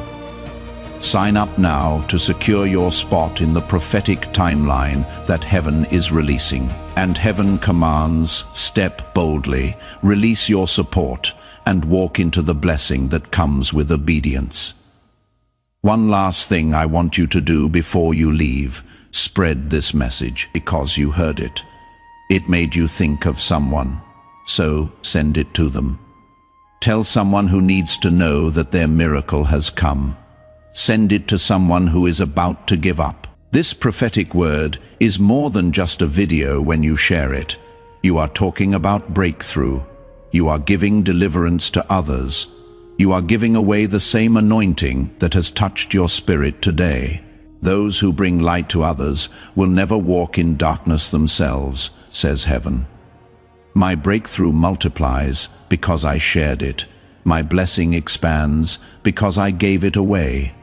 Sign up now to secure your spot in the prophetic timeline that heaven is releasing. And heaven commands, step boldly, release your support, and walk into the blessing that comes with obedience. One last thing I want you to do before you leave: spread this message because you heard it. It made you think of someone, so send it to them. Tell someone who needs to know that their miracle has come. Send it to someone who is about to give up. This prophetic word is more than just a video when you share it. You are talking about breakthrough. You are giving deliverance to others. You are giving away the same anointing that has touched your spirit today. Those who bring light to others will never walk in darkness themselves, says heaven. My breakthrough multiplies because I shared it. My blessing expands because I gave it away.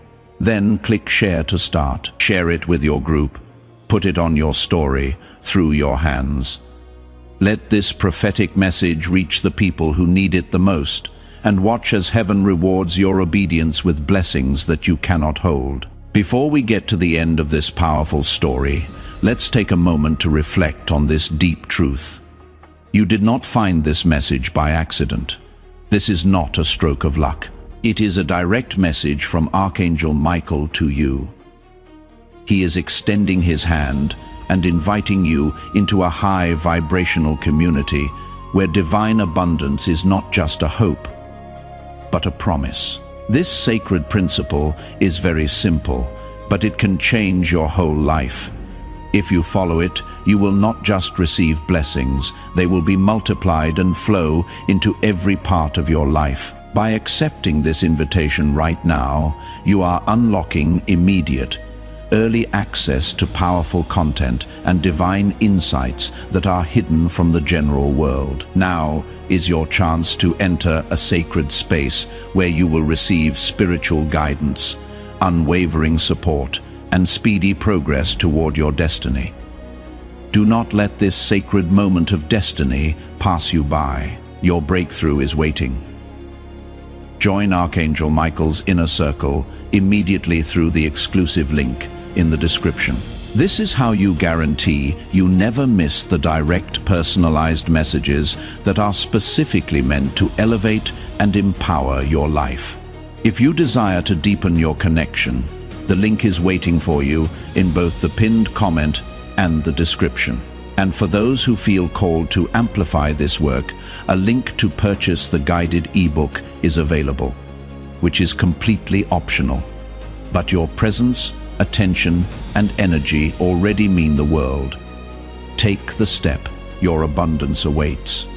Then click share to start. Share it with your group. Put it on your story, through your hands. Let this prophetic message reach the people who need it the most, and watch as heaven rewards your obedience with blessings that you cannot hold. Before we get to the end of this powerful story, let's take a moment to reflect on this deep truth. You did not find this message by accident. This is not a stroke of luck. It is a direct message from Archangel Michael to you. He is extending his hand and inviting you into a high vibrational community where divine abundance is not just a hope, but a promise. This sacred principle is very simple, but it can change your whole life. If you follow it, you will not just receive blessings, they will be multiplied and flow into every part of your life. By accepting this invitation right now, you are unlocking immediate, early access to powerful content and divine insights that are hidden from the general world. Now is your chance to enter a sacred space where you will receive spiritual guidance, unwavering support, and speedy progress toward your destiny. Do not let this sacred moment of destiny pass you by. Your breakthrough is waiting. Join Archangel Michael's inner circle immediately through the exclusive link in the description. This is how you guarantee you never miss the direct, personalized messages that are specifically meant to elevate and empower your life. If you desire to deepen your connection, the link is waiting for you in both the pinned comment and the description. And for those who feel called to amplify this work, a link to purchase the guided ebook is available, which is completely optional. But your presence, attention, and energy already mean the world. Take the step. Your abundance awaits.